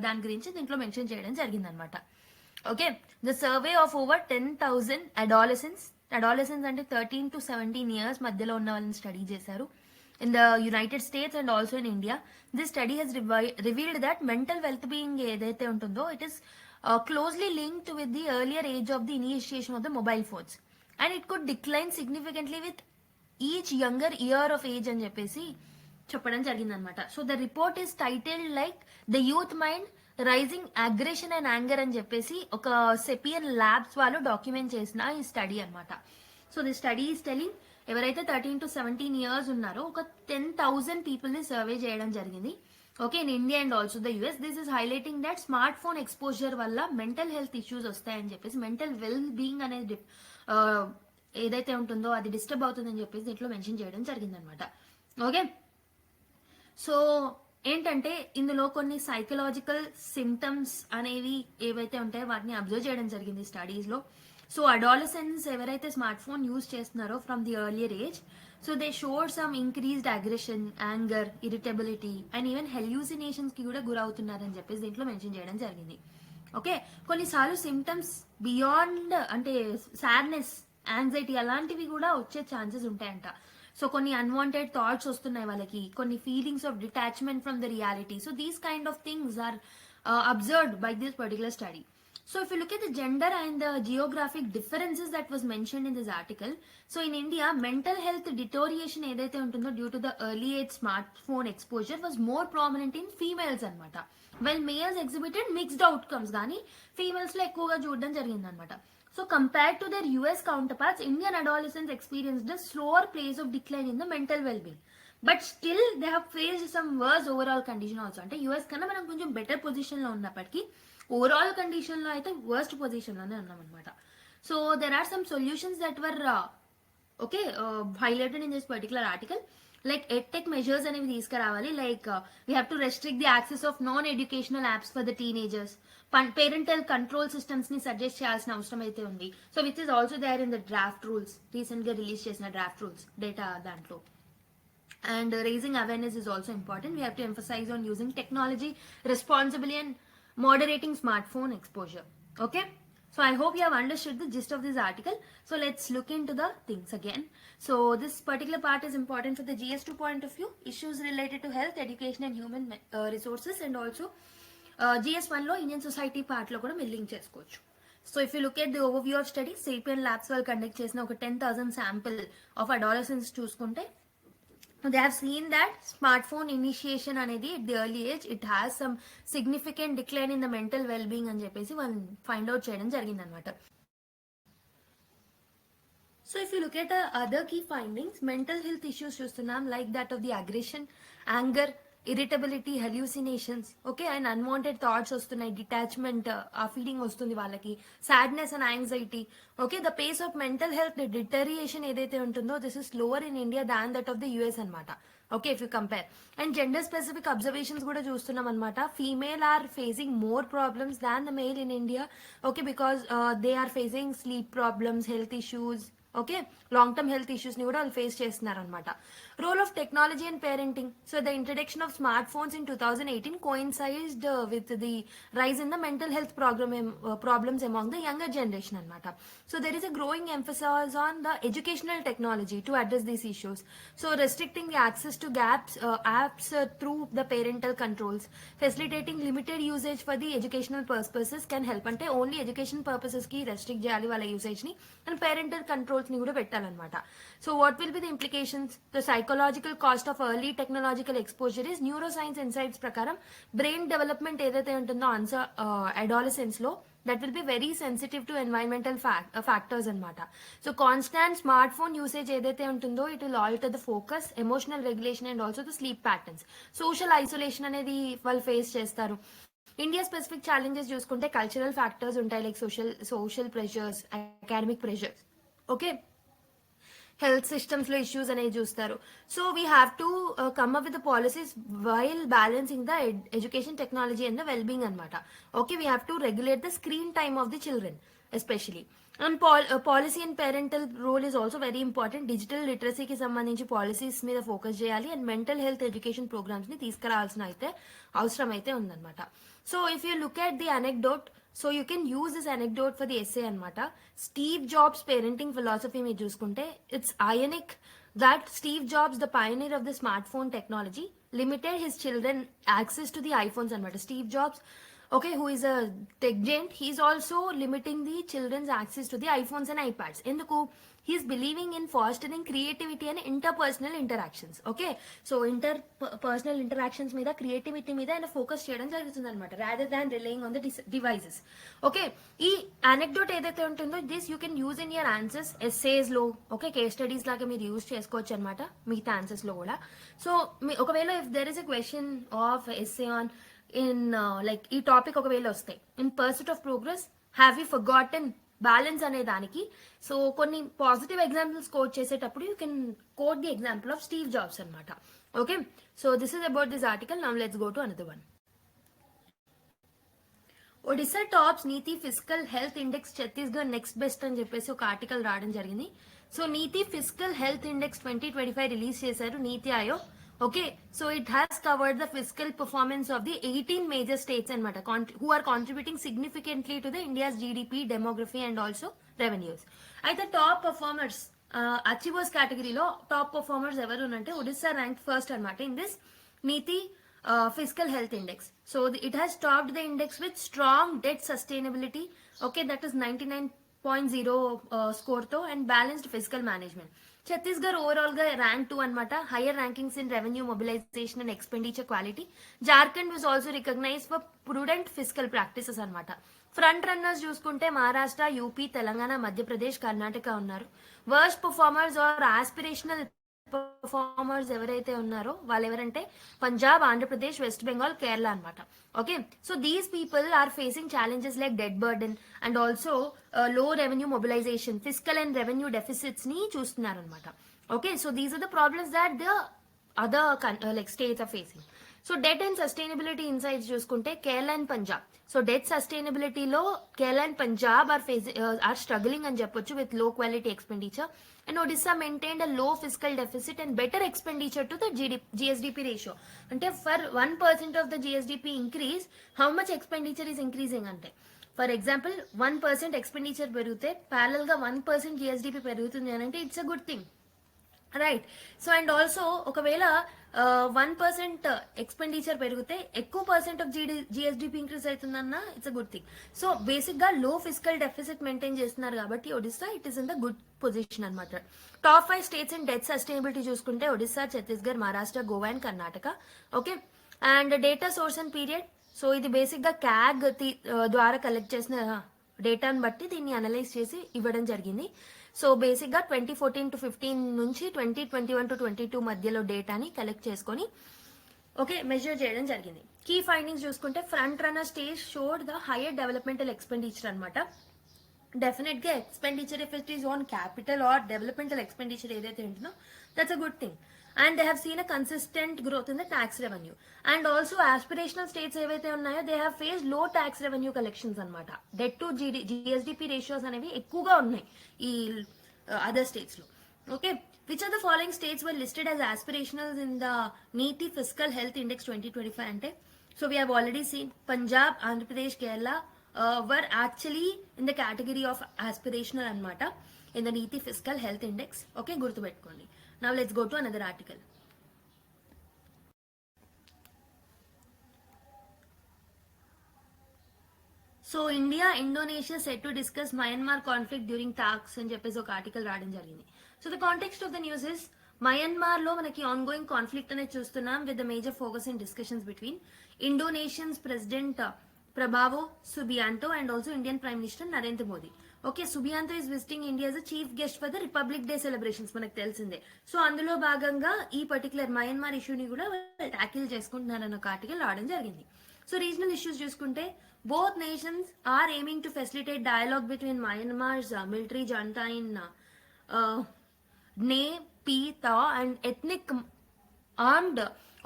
దాని గురించి దీంట్లో mention చేయడం జరిగిందనమాట. Okay, the survey of over 10,000 adolescents అంటే 13 to 17 years మధ్యలో ఉన్న వాళ్ళని study చేశారు in the United States and also in India. This study has revealed that mental well-being ఏదైతే ఉంటుందో it is closely linked with the earlier age of the initiation of the mobile phones, and it could decline significantly with each younger year of age అని చెప్పేసి చెప్పడం జరిగిందనమాట. So the report is titled like the youth mind rising aggression and anger అని చెప్పేసి ఒక సెపియన్ labs వాళ్ళు document చేసిన ఈ స్టడీ అనమాట. So the study is telling ఎవరైతే 13 to 17 years ఉన్నారో ఒక 10,000 పీపుల్ ని సర్వే చేయడం జరిగింది. Okay, in India and also the US, this is highlighting that smartphone exposure వల్ల mental health issues వస్తాయని చెప్పేసి, mental well-being అనేది ఏదైతే ఉంటుందో అది డిస్టర్బ్ అవుతుందని చెప్పేసి దీంట్లో మెన్షన్ చేయడం జరిగిందనమాట. ఓకే, సో ఏంటంటే ఇందులో కొన్ని సైకలాజికల్ సిమ్టమ్స్ అనేవి ఏవైతే ఉంటాయో వాటిని అబ్జర్వ్ చేయడం జరిగింది స్టడీస్ లో. సో అడాలసెంట్స్ ఎవరైతే స్మార్ట్ ఫోన్ యూజ్ చేస్తున్నారో from the earlier age, so they showed some increased aggression, anger, irritability and even hallucinations కి కూడా గురవుతున్నారని చెప్పేసి దీంట్లో మెన్షన్ చేయడం జరిగింది. ఓకే, కొన్నిసార్లు సిమ్టమ్స్ బియాండ్ అంటే సాడ్నెస్, యాంగ్జైటీ అలాంటివి కూడా వచ్చే ఛాన్సెస్ ఉంటాయంట. సో కొన్ని అన్వాంటెడ్ థాట్స్ వస్తున్నాయి వాళ్ళకి, కొన్ని feelings of detachment from the reality. So these kind of things are observed by this particular study. So if you look at the gender and the geographic differences that was mentioned in this article, so in India, mental health deterioration ఏదైతే ఉంటుందో due to the early age smartphone exposure was more prominent in females అన్నమాట. While males exhibited mixed outcomes, కానీ females లో ఎక్కువగా చూడడం జరిగిందనమాట. So compared to their US counterparts, Indian adolescents experienced a slower pace of decline in the mental well-being. But still they have faced some worse overall condition also. అంటే US కన్నా మనం కొంచెం better position లో ఉన్నప్పటికీ overall condition లో అయితే worst position లోనే ఉన్నాం అనమాట. So there are some solutions that were okay highlighted in this particular article. Like edtech measures అనేవి తీసుకురావాలి. Like we have to restrict the access of non educational apps for the teenagers. Parental control systems ని suggest చేయాల్సిన అవసరం అయితే ఉంది. So which is also there in the draft rules, recent గా release చేసిన draft rules data దాంట్లో. And raising awareness is also important. We have to emphasize on using technology responsibly and moderating smartphone exposure. Okay, so I hope you have understood the gist of this article. So let's look into the things again. So this particular part is important for the GS2 point of view, issues related to health, education and human resources, and also GS1 లో Indian society part లో కూడా మీరు link చేసుకోవచ్చు. So if you look at the overview of study, Sapien Labs వాళ్ళు conduct చేసిన ఒక 10,000 sample of adolescents చూసుకుంటే they have seen that smartphone initiation అనేది at the early age it has some significant decline in the mental well-being అని చెప్పేసి వాళ్ళు find out చేయడం జరిగింది అనమాట. So if you look at other key findings, mental health issues చూస్తున్నాం like that of the aggression, anger, irritability, hallucinations, okay, and unwanted thoughts వస్తున్నాయి, detachment ఆ feeling వస్తుంది వాళ్ళకి, sadness and anxiety. Okay, the pace of mental health deterioration ఏదైతే ఉంటుందో this is slower in India than that of the US అనమాట. Okay, if you compare. And gender specific observations కూడా చూస్తున్నాం అనమాట. Female are facing more problems than the male in India. Okay, because they are facing sleep problems, health issues, okay, long term health issues ని కూడా వాళ్ళు face చేస్తున్నారు అనమాట. Role of technology and parenting. So the introduction of smartphones in 2018 coincided with the rise in the mental health problems among the younger generation అనమాట. So there is a growing emphasis on the educational technology to address these issues. So restricting the access to apps through the parental controls, facilitating limited usage for the educational purposes can help. అంటే only education purposes కి restrict చేయాలి వాళ్ళ usage ని, and parental controls ని కూడా పెట్టాలన్నమాట. So what will be the implications? The psychological cost of early technological exposure is neuroscience insights ప్రకారం brain development ఏదైతే ఉంటుందో అడాలసెన్స్ లో that will be very sensitive to environmental factors అన్నమాట. So constant smart phone usage ఏదైతే ఉంటుందో it will alter the focus, emotional regulation and also the sleep patterns. Social isolation అనేది వాళ్ళు face చేస్తారు. India specific challenges చూసుకుంటే cultural factors ఉంటాయి, like social pressures, academic pressures, okay, health systems లో issues అనేది చూస్తారు. So we have to come up with the policies while balancing the education, technology and the wellbeing అనమాట. Okay, we have to regulate the screen time of the children especially. And policy and parental role is also very important. Digital లిటరసీకి సంబంధించి policies మీద focus చేయాలి, and mental health education programmes ని తీసుకురావాల్సిన అవసరం అయితే ఉందన్నమాట. So if you look at the anecdote, so you can use this anecdote for the essay అనమాట. స్టీవ్ జాబ్స్ పేరెంటింగ్ ఫిలాసఫీ మీరు చూసుకుంటే it's ironic that Steve Jobs, the pioneer of the smartphone technology, limited his children access to the iPhones anamata. Steve Jobs, okay, who is a tech giant, he is also limiting the children's access to the iPhones and iPads. Enduku? He is believing in fostering creativity and interpersonal interactions. Okay, so interpersonal interactions మీద creativity మీద ఆయన focus చేయడం జరుగుతుంది అనమాట, rather than relying on the devices. Okay, ఈ anecdote ఏదైతే ఉంటుందో this you can use in your answers, essays లో, okay, case studies లాగా మీరు యూజ్ చేసుకోవచ్చు అనమాట మిగతా ఆన్సర్స్ లో కూడా. సో ఒకవేళ if there is a question of essay on in like ఈ టాపిక్ ఒకవేళ వస్తాయి, in pursuit of progress, have you forgotten, balance అనే దానికి. సో కొన్ని పాజిటివ్ ఎగ్జాంపుల్స్ కోట్ చేసేటప్పుడు you can quote the example of Steve Jobs అనమాట. Okay, so this is about this article. Now let's go to another one. Odisha tops NITI fiscal health index Chhattisgarh next best అని చెప్పేసి ఒక article రావడం జరిగింది. So నీతి fiscal health index 2025 release చేశారు నీతి Aayog. Okay, so it has covered the fiscal performance of the 18 major states and who are contributing significantly to the India's GDP, demography and also revenues. అయితే top performers achievers కేటగిరీలో top performers ఎవరు అంటే Odisha rank first అనమాట in this NITI fiscal health index. So it has topped the index with strong debt sustainability. Okay, that is 99.0 score to and balanced fiscal management. Chhattisgarh overall ga rank 2 anamata, higher rankings in revenue mobilization and expenditure quality. Jharkhand was also recognized for prudent fiscal practices anamata. Front runners చూసుకుంటే Maharashtra, UP, Telangana, Madhya Pradesh, Karnataka ఉన్నారు. Worst performers are aspirational performers ఎవరైతే ఉన్నారో వాళ్ళు ఎవరంటే పంజాబ్, ఆంధ్రప్రదేశ్, వెస్ట్ బెంగాల్, కేరళ అనమాట. Okay, so these people are facing challenges like debt burden and also low revenue mobilisation, fiscal and revenue deficits ని చూస్తున్నారు అనమాట. Okay, so these are the problems that the other like states are facing. So debt and sustainability insights చూసుకుంటే Kerala and Punjab. So debt సస్టైనబిలిటీలో Kerala and Punjab are struggling అని చెప్పొచ్చు with low quality expenditure. And Odisha maintained a low fiscal deficit and better expenditure to the GSDP ratio. అంటే for 1% of the GSDP increase how much expenditure is increasing అంటే for example 1% expenditure పెరిగితే parallel గా 1% GSDP పెరుగుతుంది అని అంటే it's a good thing, right? So and also ఒకవేళ 1% expenditure పెరిగితే ఎక్కువ పర్సెంట్ ఆఫ్ జిఎస్డిపి ఇంక్రీజ్ అవుతుందన్న it's a good thing. So basic గా లో ఫిజికల్ డెఫిసిట్ మెయింటైన్ చేస్తున్నారు కాబట్టి Odisha it is in the good position అనమాట. Top 5 states in debt sustainability చూసుకుంటే Odisha, Chhattisgarh, Maharashtra, Goa and Karnataka. Okay, and data source and period. So ఇది basic గా CAG ద్వారా collect చేసిన డేటాను బట్టి దీన్ని అనలైజ్ చేసి ఇవ్వడం జరిగింది. సో బేసిక్ గా 2014 to 15 నుంచి 2021 to 22 మధ్యలో డేటాని కలెక్ట్ చేసుకొని ఓకే మెజర్ చేయడం జరిగింది. కీ ఫైండింగ్స్ చూసుకుంటే front runner stage showed the higher developmental expenditure అనమాట. డెఫినెట్ గా expenditure if it is on capital or developmental expenditure ఏదైతే ఉంటుందో that's a good thing. And they have seen a consistent growth in the tax revenue. And also aspirational states ఏవైతే ఉన్నాయో they have faced low tax revenue collections అనమాట. Debt to GSDP ratios అనేవి ఎక్కువగా ఉన్నాయి ఈ other states లో. Okay, which are the following states were listed as aspirationals in the NITI fiscal health index 2025 అంటే so we have already seen Punjab, Andhra Pradesh, Kerala were actually in the category of aspirational అనమాట in the NITI fiscal health index. Okay, గుర్తుపెట్టుకోండి. Now let's go to another article. So India, Indonesia set to discuss Myanmar conflict during talks అని చెప్పేసి ఒక article రావడం జరిగింది. So the context of the news is Myanmar లో మనకి on going conflict అనేది చూస్తున్నాం with the major focus in discussions between Indonesians president Prabowo Subianto and also Indian Prime Minister Narendra Modi. Okay, Subianto is visiting India as a chief guest for the Republic Day celebrations మనకు తెలిసిందే. So అందులో భాగంగా ఈ particular Myanmar ఇష్యూని కూడా tackle చేసుకుంటున్నారన్న ఒక article రావడం జరిగింది. సో రీజనల్ ఇష్యూస్ చూసుకుంటే both nations are aiming to facilitate dialogue between Myanmar's military junta in Ne, Pita and ethnic armed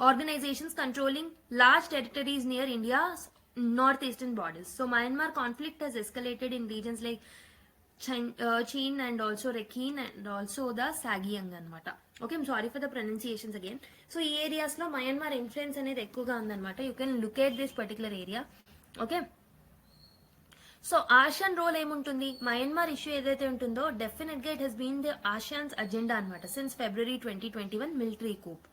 organizations controlling large territories near India's northeastern borders. So Myanmar conflict has escalated in regions like Chin and also Rakhine and also the Sagyang అనమాట. Okay, I'm sorry for the pronunciations again. So ఈ areas లో Myanmar influence అనేది ఎక్కువగా ఉందన్నమాట. You can look at this particular area. Okay, so ASEAN role ఏముంటుంది? Myanmar issue ఏదైతే ఉంటుందో definite గా it has been the ASEAN's agenda అనమాట since February 2021 military coup.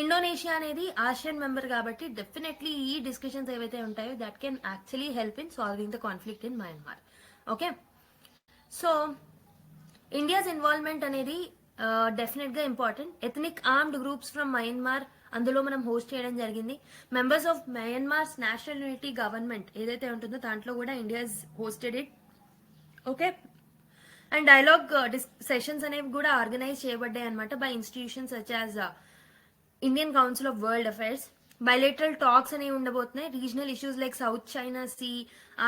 Indonesia అనేది ఆసియన్ మెంబర్ కాబట్టి డెఫినెట్లీ ఈ డిస్కషన్స్ ఏవైతే ఉంటాయో that can actually help in solving the conflict in Myanmar. Okay, so India's involvement అనేది డెఫినెట్ గా important. Ethnic armed groups from Myanmar అందులో మనం హోస్ట్ చేయడం జరిగింది. Members of Myanmar's national unity government ఏదైతే ఉంటుందో దాంట్లో కూడా India hosted it. Okay, and dialogue sessions అనేవి కూడా ఆర్గనైజ్ చేయబడ్డాయి అనమాట by institutions such as Indian Council of World Affairs. Bilateral talks అనేవి ఉండబోతున్నాయి. Regional issues like South China Sea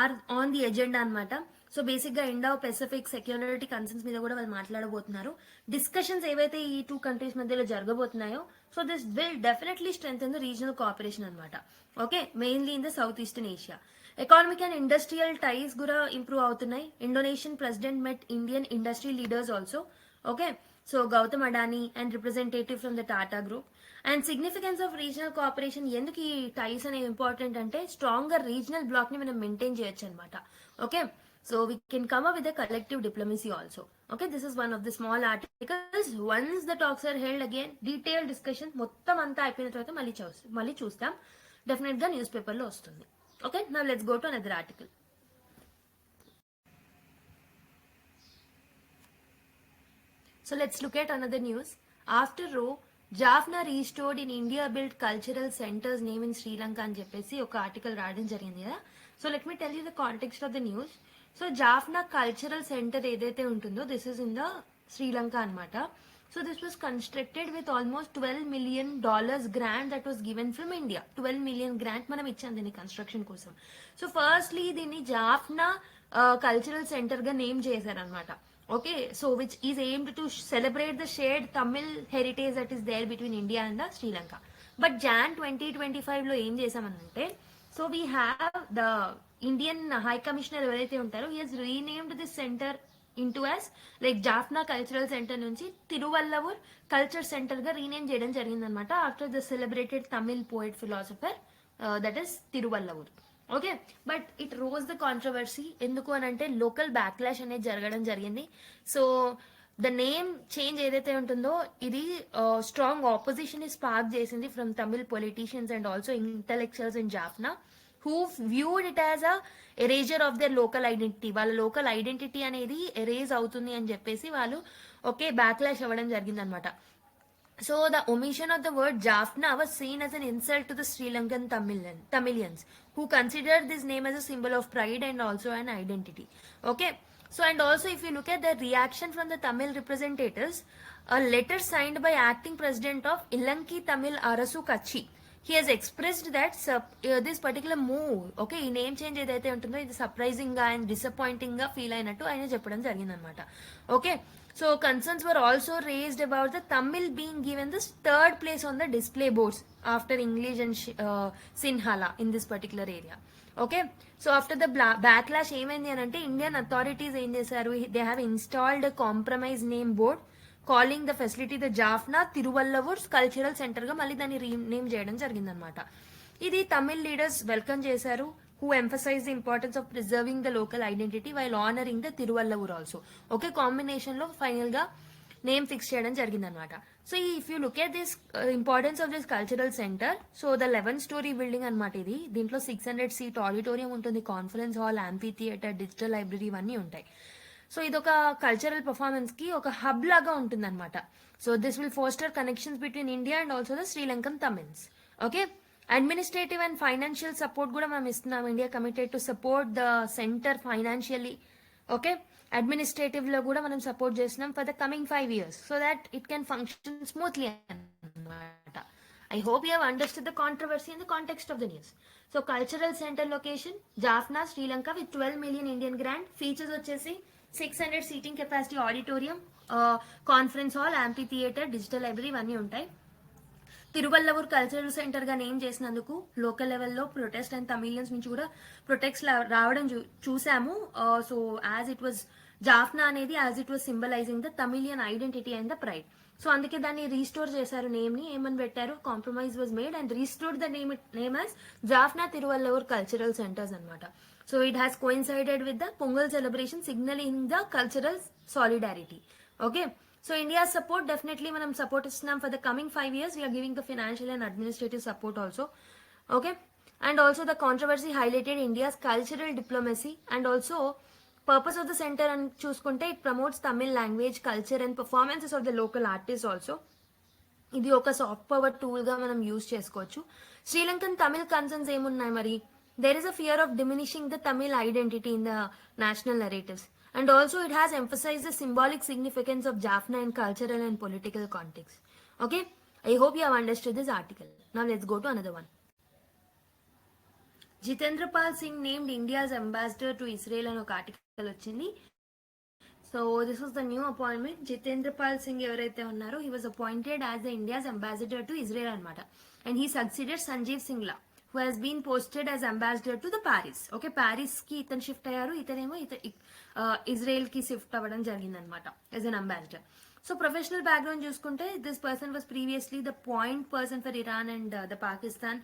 are on the agenda అనమాట. సో బేసిక్ గా Indo Pacific security concerns మీద కూడా వాళ్ళు మాట్లాడబోతున్నారు. డిస్కషన్స్ ఏవైతే ఈ 2 కంట్రీస్ మధ్యలో జరగబోతున్నాయో so this will definitely strengthen the regional cooperation అనమాట. Okay, mainly in the south eastern Asia. Economic and industrial ties కూడా ఇంప్రూవ్ అవుతున్నాయి. Indonesian president met Indian industry leaders also. Okay, so Gautam Adani and representative from the Tata group. And significance of regional cooperation, ఎందుకు ఈ టైస్ అనేవి important అంటే stronger regional black ని మనం maintain చేయొచ్చు అనమాట. Okay, so we can come up with a collective diplomacy also. Okay, this is one of the small articles. Once the talks are held again, detail discussion మొత్తం అంతా అయిపోయిన తర్వాత మళ్ళీ చూస్తాం. డెఫినెట్ గా న్యూస్ పేపర్ లో వస్తుంది. Okay, now let's go to another article. So let's look at another news. After Roe, Jaffna restored in India-built cultural centers name in Sri Lanka అని చెప్పేసి ఒక ఆర్టికల్ రాయడం జరిగింది కదా. So let me tell you the context of the news. So Jaffna cultural centre ఏదైతే ఉంటుందో, this is in the Sri Lanka అనమాట. So this was constructed with almost $12 million grant that was given from India. 12 million grant మనం ఇచ్చాం దీని construction కోసం. So firstly దీన్ని Jaffna cultural centre గా name చేశారనమాట. Okay, so which is aimed to celebrate the shared Tamil heritage that is there between India and the Sri Lanka. But Jan 2025 లో ఏం చేసామనంటే, so we have the Indian High Commissioner ఎవరైతే ఉంటారో, he has renamed this center into as like Jaffna Cultural Center నుంచి Thiruvalluvar culture centre గా rename చేయడం జరిగిందనమాట. After the celebrated Tamil poet philosopher that is Thiruvalluvar. Okay, but it rose the controversy. ఎందుకు అని అంటే local backlash అనేది జరగడం జరిగింది. సో ద నేమ్ చేంజ్ ఏదైతే ఉంటుందో ఇది స్ట్రాంగ్ ఆపోజిషన్ ని స్పార్క్ చేసింది from Tamil politicians and also intellectuals in Jaffna, who viewed it as a eraser of their local identity. వాళ్ళ లోకల్ ఐడెంటిటీ అనేది ఎరేజ్ అవుతుంది అని చెప్పేసి వాళ్ళు ఓకే బ్యాక్లాష్ అవ్వడం జరిగింది అనమాట. So the omission of the word Jaffna was seen as an insult to the Sri Lankan Tamilians who considered this name as a symbol of pride and also an identity. Okay, so and also if you look at the reaction from the Tamil representatives, a letter signed by acting president of Ilanki Tamil Arasu Kachi, he has expressed that this particular move, okay, ఈ name change ఏదైతే ఉంటుందో ఇది surprising గా and disappointing గా feel అయినట్టు ఆయన చెప్పడం జరిగింది అనమాట. Okay, so concerns were also raised about the Tamil being given this third place on the display boards after English and Sinhala in this particular area. Okay, so after the backlash ఏమైంది అని అంటే Indian authorities ఏం చేశారు, they have installed a compromise name board calling the facility the Jaffna Tiruvallur cultural centre గా మళ్ళీ దాన్ని rename చేయడం జరిగిందనమాట. ఇది తమిళ్ లీడర్స్ వెల్కమ్ చేశారు, who emphasize the importance of preserving the local identity while honoring the Tiruvallur also. Okay, combination లో final గా name fix చేయడం జరిగిందనమాట. So if you look at this importance of this cultural centre, so the 11-story building అనమాట ఇది. దీంట్లో 600 seat auditorium ఉంటుంది, conference hall, amphitheatre, digital library ఇవన్నీ ఉంటాయి. సో ఇది ఒక కల్చరల్ పర్ఫార్మెన్స్ కి ఒక హబ్ లాగా ఉంటుంది అనమాట. So this will foster connections between India and also the Sri Lankan Tamils. Okay, administrative and financial support కూడా మనం ఇస్తున్నాం. India committed to support the centre financially. Okay, administrative లో కూడా మనం సపోర్ట్ చేస్తున్నాం for the coming 5 years so that it can function smoothly అన్నమాట. I hope you have understood the controversy in the context of the news. So cultural centre location Jaffna Sri Lanka with 12 million Indian grant. Features వచ్చేసి 600 seating capacity auditorium, conference hall, amphitheatre, digital library ఇవన్నీ ఉంటాయి. Thiruvalluvar cultural centre గా name చేసినందుకు local లెవెల్లో protest and Tamilians నుంచి కూడా protests రావడం చూసాము. So as it was Jaffna అనేది as it was symbolising the Tamilian identity and the pride. So అందుకే దాన్ని రీస్టోర్ చేశారు, నేమ్ ని ఏమని పెట్టారు, compromise was made and restored the name as Jaffna Thiruvalluvar cultural centres అనమాట. So it has coincided with the pongal celebration signalling the cultural solidarity. Okay, so India's support, definitely manam support istunam for the coming 5 years. We are giving the financial and administrative support also. Okay, and also the controversy highlighted India's cultural diplomacy and also purpose of the center and chuskunte it promotes Tamil language, culture and performances of the local artists also. ఇది ఒక soft power tool గా మనం use చేసుకోవచ్చు. Sri Lankan Tamil concerns ఏమున్నాయి మరి, there is a fear of diminishing the Tamil identity in the national narratives. And also it has emphasized the symbolic significance of Jaffna in cultural and political context. Okay, I hope you have understood this article. Now let's go to another one. Jitendra Pal Singh named India's ambassador to Israel అని ఒక article వచ్చింది. So this was the new appointment. Jitendra Pal Singh ఎవరైతే ఉన్నారో he was appointed as the India's ambassador to Israel అన్నమాట. And he succeeded Sanjeev Singla who has been posted as ambassador to the Paris. Okay, Paris కి ఇతను shift అయ్యారు, ఇతనేమో Israel కి shift అవ్వడం జరిగింది అనమాట as an ambassador. So professional background చూసుకుంటే this person was previously the point person for Iran and the Pakistan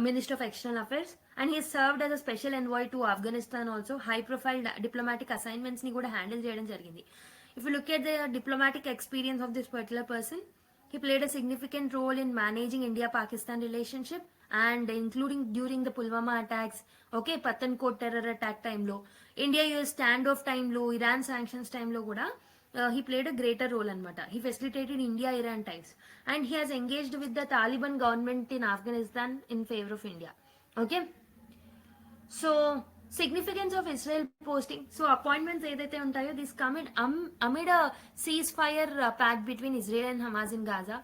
minister of external affairs and he served as a special envoy to Afghanistan also. High profile diplomatic assignments ని కూడా handle చేయడం జరిగింది. If you look at the diplomatic experience of this particular person, he played a significant role in managing India-Pakistan relationship and including during the Pulwama attacks, okay, Pathankot terror attack time lo, India-US standoff time lo, Iran sanctions time lo kuda he played a greater role anamata. He facilitated India-Iran ties and he has engaged with the Taliban government in Afghanistan in favor of India. Okay, so significance of Israel posting. So appointments ఏదైతే ఉంటాయో this కమిడ్ amid a ceasefire pact between Israel and Hamas in Gaza.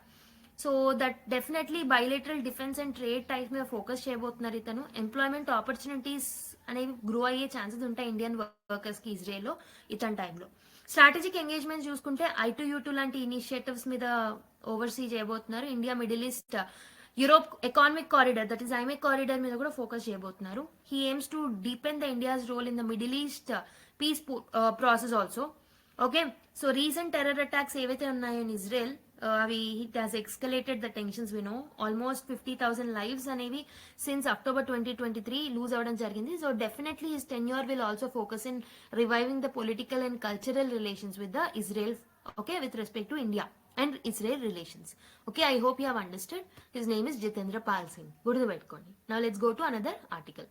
So that definitely bilateral defence and trade type మీద focus చేయబోతున్నారు ఇతను. Employment opportunities అనేవి grow అయ్యే chances ఉంటాయి Indian workers కి ఇజ్రాయెల్లో ఇతని టైంలో. స్ట్రాటజిక్ ఎంగేజ్మెంట్ చూసుకుంటే I2U2 లాంటి ఇనిషియేటివ్స్ మీద ఓవర్సీ చేయబోతున్నారు. India Middle East Europe economic corridor, that is IMEC corridor మీద కూడా ఫోకస్ చేయబోతున్నారు. He aims to deepen the India's role in the Middle East peace process also. Okay, so recent terror attacks ఏవైతే ఉన్నాయో in Israel, అవి it has escalated the tensions. We know almost 50,000 lives అనేవి since October 2023 lose అవడం జరిగింది. So definitely his tenure will also focus in reviving the political and cultural relations with the Israel, okay, with respect to India and Israel relations. Okay, I hope you have understood. His name is Jitendra Pal Singh. Gurudu pettukondi. Now let's go to another article.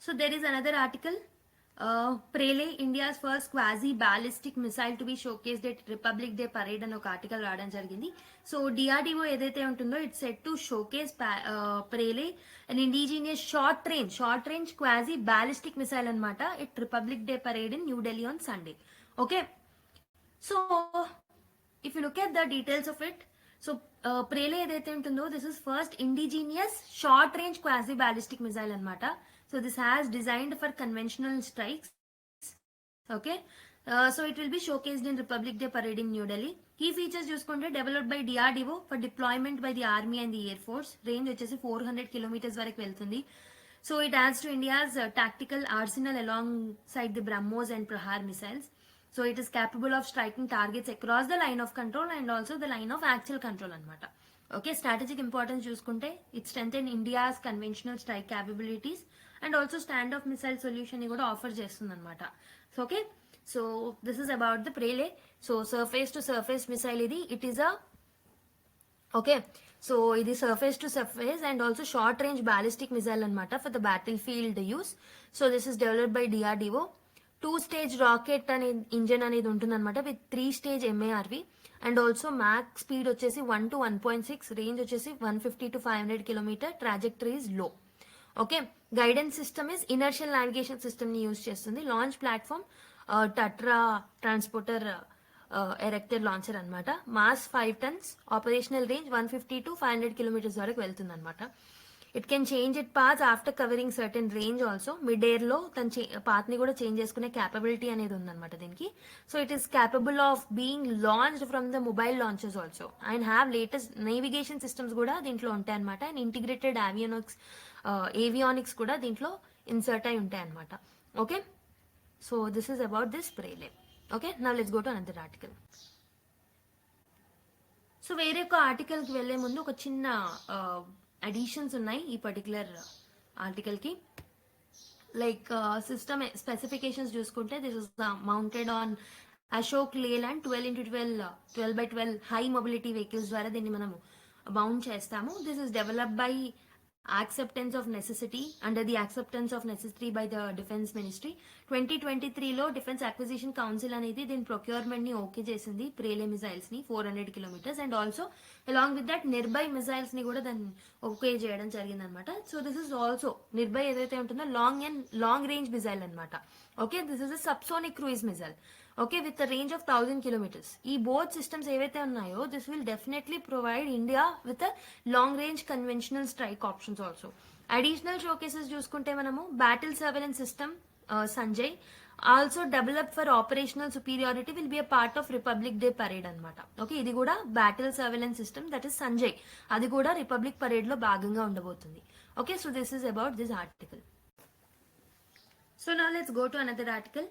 So there is another article. Prele, India's first quasi-ballistic missile to be showcased at Republic Day parade అని ఒక article రావడం జరిగింది. So DRDO ఏదైతే ఉంటుందో it's set to showcase Pralay and indigenous short range quasi ballistic missile అనమాట it Republic Day parade in New Delhi on Sunday. Okay, so if you look at the details of it, so Pralay ఏదైతే ఉంటుందో this is first indigenous short range quasi ballistic missile అనమాట. So this has designed for conventional strikes. Okay, so it will be showcased in Republic Day parade in New Delhi. Key features చూసుకుంటే developed by DRDO for deployment by the Army and the Air Force. Range వచ్చేసి 400 kilometers వరకు వెళ్తుంది. So it adds to India's tactical arsenal alongside the BrahMos and Prahar missiles. So it is capable of striking targets across the line of control and also the line of actual control అనమాట. Okay, strategic importance చూసుకుంటే it strengthen India's conventional strike capabilities and also stand off missile solution ని కూడా offer చేస్తుంది అనమాట. So okay, so this is about the Pralay. So surface to surface missile ఇది, it is a okay, so ఇది surface to surface and also short range ballistic missile అనమాట for the battle field use. So this is developed by DRDO. 2-stage rocket అనే engine అనేది ఉంటుంది అనమాట with 3-stage MARV and also Mach speed వచ్చేసి 1 to 1.6, range వచ్చేసి 150 to 500 kilometre, trajectory is low. Okay, guidance system is inertial navigation system ని use చేస్తుంది. Launch platform Tatra transporter erected launcher అనమాట. Mass 5 tons, operational range 150 to 500 kilometres వరకు వెళ్తుంది అనమాట. It can change it path after covering certain range also. Mid air లో తన path ని కూడా చేంజ్ చేసుకునే క్యాపబిలిటీ అనేది ఉందన్నమాట దీనికి. So it is capable of being launched from the mobile launches also and have latest navigation systems కూడా దీంట్లో ఉంటాయి అనమాట. అండ్ ఇంటిగ్రేటెడ్ ఏవియానిక్స్ కూడా దీంట్లో ఇన్సర్ట్ అయి ఉంటాయి అనమాట. Okay, so this is about this Pralay. Okay, now let's go to another article. So వేరే ఒక ఆర్టికల్కి వెళ్లే ముందు ఒక చిన్న అడిషన్స్ ఉన్నాయి ఈ పర్టికులర్ ఆర్టికల్ కి. లైక్ సిస్టమ్ స్పెసిఫికేషన్స్ చూసుకుంటే this is mounted on Ashok Leyland 12x12 high mobility vehicles ద్వారా దీన్ని మనము మౌంట్ చేస్తాము. This is developed by acceptance of necessity under the acceptance of necessity by the defense ministry. 2023 లో defence acquisition council అనేది దీని procurement ని okay చేసింది ప్రేలే missiles ని 400 kilometers and also along with that Nirbhay missiles ని కూడా దాన్ని ఓకే చేయడం జరిగింది అనమాట. So this is also Nirbhay ఏదైతే ఉంటుందో లాంగ్ రేంజ్ మిసైల్ అనమాట. Okay, this is a subsonic cruise missile. Okay, with range of 1000 kilometers. ఈ బోత్ సిస్టమ్స్ ఏవైతే ఉన్నాయో this will definitely provide India with long range conventional strike options also. Additional showcases చూసుకుంటే మనము battle surveillance system Sanjay also develop for operational superiority will be a part of republic Day parade అనమాట. Okay, ఇది కూడా battle surveillance system that is Sanjay, అది కూడా republic parade లో భాగంగా ఉండబోతుంది. Okay, so this is about this article. So now let's go to another article.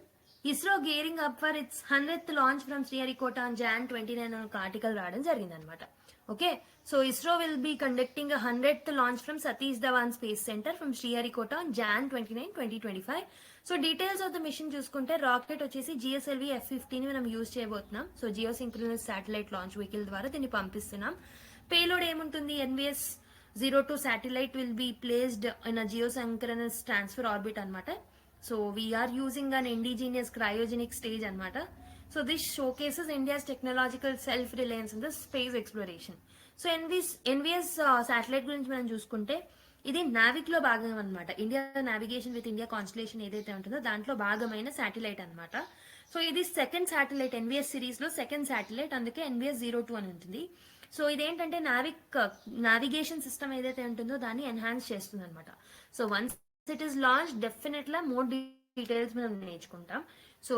ISRO gearing up for it's 100th launch from Sriharikota on Jan 29 ఒక article రావడం జరిగింది అనమాట. Okay, so ISRO will be conducting 100th launch from Satish Dhawan space centre from Sriharikota on Jan 29, 2025. So details of the mission చూసుకుంటే rocket వచ్చేసి GSLV F-15 మనం use చేయబోతున్నాం. So geosynchronous satellite launch vehicle ద్వారా దీన్ని పంపిస్తున్నాం. పేలోడ్ ఏముంటుంది, NVS 02 satellite will be placed in a geosynchronous transfer orbit అనమాట. So we are using an indigenous cryogenic stage అనమాట. So this showcases India's technological self-reliance in the space exploration. So NVS satellite గురించి మనం చూసుకుంటే ఇది నావిక్ లో భాగం అనమాట. India navigation with India constellation ఏదైతే ఉంటుందో దాంట్లో భాగమైన శాటిలైట్ అనమాట. సో ఇది సెకండ్ శాటిలైట్ NVS సిరీస్ లో సెకండ్ శాటిలైట్, అందుకే NVS 02 అని ఉంటుంది. సో ఇదేంటంటే నావిగేషన్ సిస్టమ్ ఏదైతే ఉంటుందో దాన్ని ఎన్హాన్స్ చేస్తుంది అనమాట. So once it is launch డెఫినెట్గా మోర్ డీటెయిల్స్ మనం నేర్చుకుంటాం. సో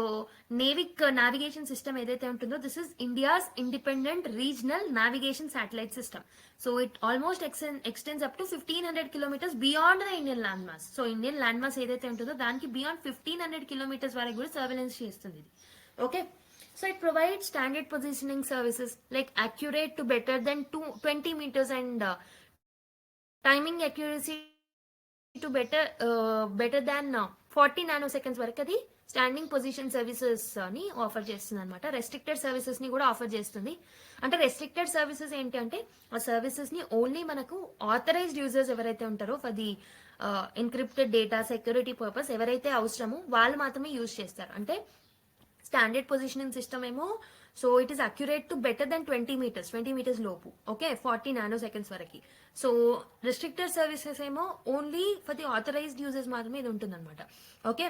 నేవిక్ నావిగేషన్ సిస్టమ్ ఏదైతే ఉంటుందో this is India's independent regional navigation satellite system. So it almost extends up to 1500 kilometres beyond the Indian land mass. So Indian land mass ఏదైతే ఉంటుందో దానికి beyond 1500 kilometres వరకు కూడా surveillance చేస్తుంది ఇది. Okay, so it provides standard positioning services like accurate to better than 20 meters and timing accuracy to better than 40 nanoseconds వరకు అది standing position services ని ఆఫర్ చేస్తుంది అనమాట. రెస్ట్రిక్టెడ్ సర్వీసెస్ ని కూడా ఆఫర్ చేస్తుంది. అంటే రెస్ట్రిక్టెడ్ సర్వీసెస్ ఏంటి అంటే ఆ సర్వీసెస్ ని ఓన్లీ మనకు ఆథరైజ్డ్ యూజర్స్ ఎవరైతే ఉంటారో for the encrypted data security purpose ఎవరైతే అవసరమో వాళ్ళు మాత్రమే యూజ్ చేస్తారు. అంటే స్టాండర్డ్ పొజిషనింగ్ సిస్టమ్ ఏమో so it is accurate to better than 20 meters లోపు. ఓకే, 40 nanoseconds వరకు. సో రెస్ట్రిక్టెడ్ సర్వీసెస్ ఏమో only for the authorised users మాత్రమే ఇది ఉంటుంది అనమాట. ఓకే,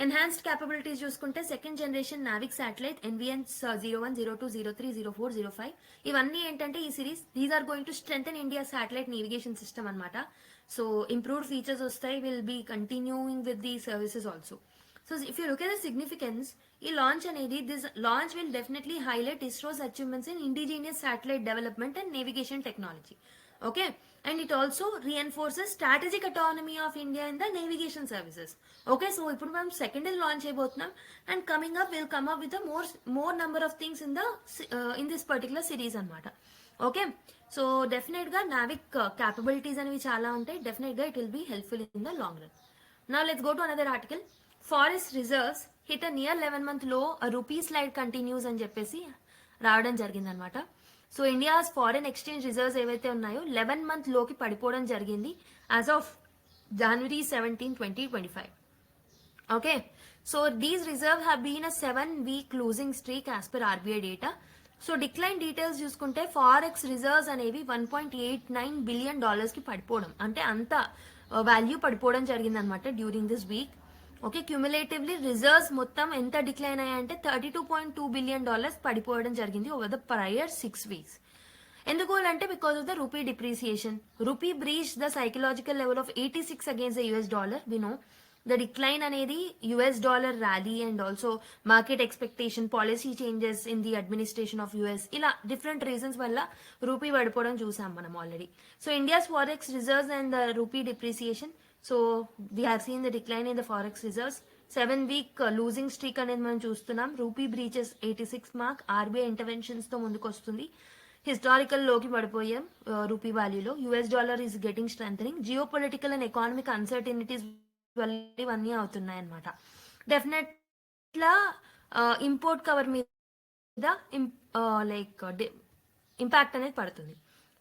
ఎన్హాన్స్డ్ క్యాపబిలిటీస్ చూసుకుంటే second generation NavIC satellite NVS 01, 02, 03, 04, 05 ఇవన్నీ ఏంటంటే ఈ series these are going to strengthen India satellite navigation system అనమాట. సో ఇంప్రూవ్డ్ ఫీచర్స్ వస్తాయి, will be continuing with the services also. So if you look at the significance, this launch will definitely highlight ISRO's achievements in indigenous satellite development and navigation technology. Okay, and it also reinforces strategic autonomy of India in the navigation services. Okay, so ఇప్పుడు మనం second launch అయిపోతున్నాం and coming up will come up with more number of things in this particular series అనమాట. Okay, so definite గా Navik capabilities అనేవి చాలా ఉంటాయి. Definite గా it will be helpful in the long run. Now let's go to another article. Forest reserves hit a near 11-month లో rupee slide continuous అని చెప్పేసి రావడం జరిగింది అనమాట. So India's foreign exchange reserves ఏవైతే ఉన్నాయో 11-month లోకి పడిపోవడం జరిగింది as of January 17, 2025. Okay, so these reserve have been a 7-week losing streak as per RBI data. So decline details చూసుకుంటే ఫారెక్స్ రిజర్వ్స్ అనేవి $1.89 billion కి పడిపోవడం, అంటే అంత వాల్యూ పడిపోవడం జరిగింది అనమాట during this week. Okay, cumulatively reserves మొత్తం ఎంత డిక్లైన్ అయ్యాయంటే $32.2 billion పడిపోవడం జరిగింది ఓవర్ ద ప్రయర్ 6 weeks. ఎందుకు అంటే because of the rupee depreciation. Rupee breach the psychological level of 86 against the US dollar. We know the decline అనేది US dollar rally and also market expectation, policy changes in the administration of US, ఇలా different reasons వల్ల rupee పడిపోవడం చూసాం మనం already. So India's forex reserves and the rupee depreciation. So we have seen the decline in the forex reserves. 7-week losing streak అనేది మనం చూస్తున్నాం. Rupee breaches 86 mark. RBI interventions తో ముందుకు వస్తుంది. హిస్టారికల్ లోకి పడిపోయాం రూపీ వాల్యూలో. US dollar is getting strengthening. Geopolitical and economic uncertainties వల్ల ఇవన్నీ అవుతున్నాయి అనమాట. డెఫినెట్ గా ఇంపోర్ట్ కవర్ మీద లైక్ ఇంపాక్ట్ అనేది పడుతుంది.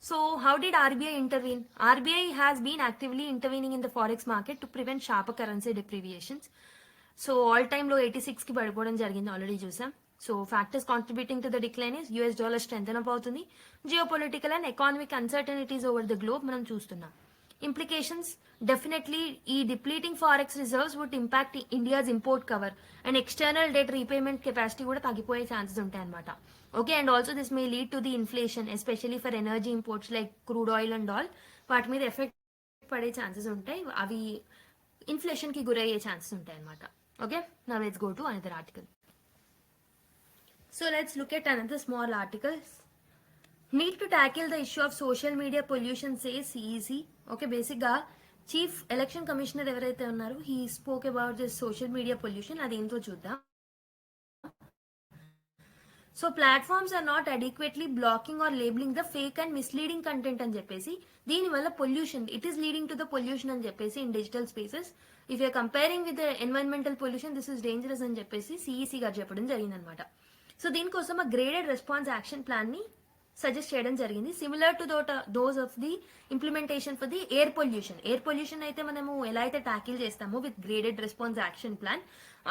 So how did RBI intervene? RBI has been actively intervening in the forex market to prevent sharper currency depreciations. So all time low 86 కి పడిపోవడం జరిగింది ఆల్రెడీ చూసాం. So factors contributing to the decline is US dollar strengthen up అవుతుంది. Geopolitical and economic uncertainties over the globe మనం చూస్తున్నాం. Implications definitely ఈ depleting forex reserves would impact India's import cover and external debt repayment capacity కూడా తగ్గిపోయే chances ఉంటాయి అనమాట. Okay, and also this may lead to the inflation especially for energy imports like crude oil and all. వాటి మీద effect పడే chances ఉంటాయి, అవి inflation కి గురయ్యే ఛాన్సెస్ ఉంటాయి అనమాట. Okay, now let's go to another article. So let's look at another small article. Need to tackle the issue of social media pollution, says CEC. Okay, బేసిక్గా చీఫ్ ఎలక్షన్ కమిషనర్ ఎవరైతే ఉన్నారో he spoke about this social media pollution. అదేంటో చూద్దాం. So platforms are not adequately blocking or labelling the fake and misleading content అని చెప్పేసి, దీనివల్ల pollution, it is leading to the pollution అని చెప్పేసి in digital spaces. If you're comparing with the environmental pollution, this is dangerous అని చెప్పేసి CEC గారు చెప్పడం జరిగిందనమాట. సో దీనికోసం ఆ గ్రేడెడ్ రెస్పాన్స్ యాక్షన్ ప్లాన్ ని సజెస్ట్ చేయడం జరిగింది, similar to those of the implementation for the air pollution. Air pollution అయితే మనము ఎలా అయితే ట్యాకిల్ చేస్తామో with graded response action plan,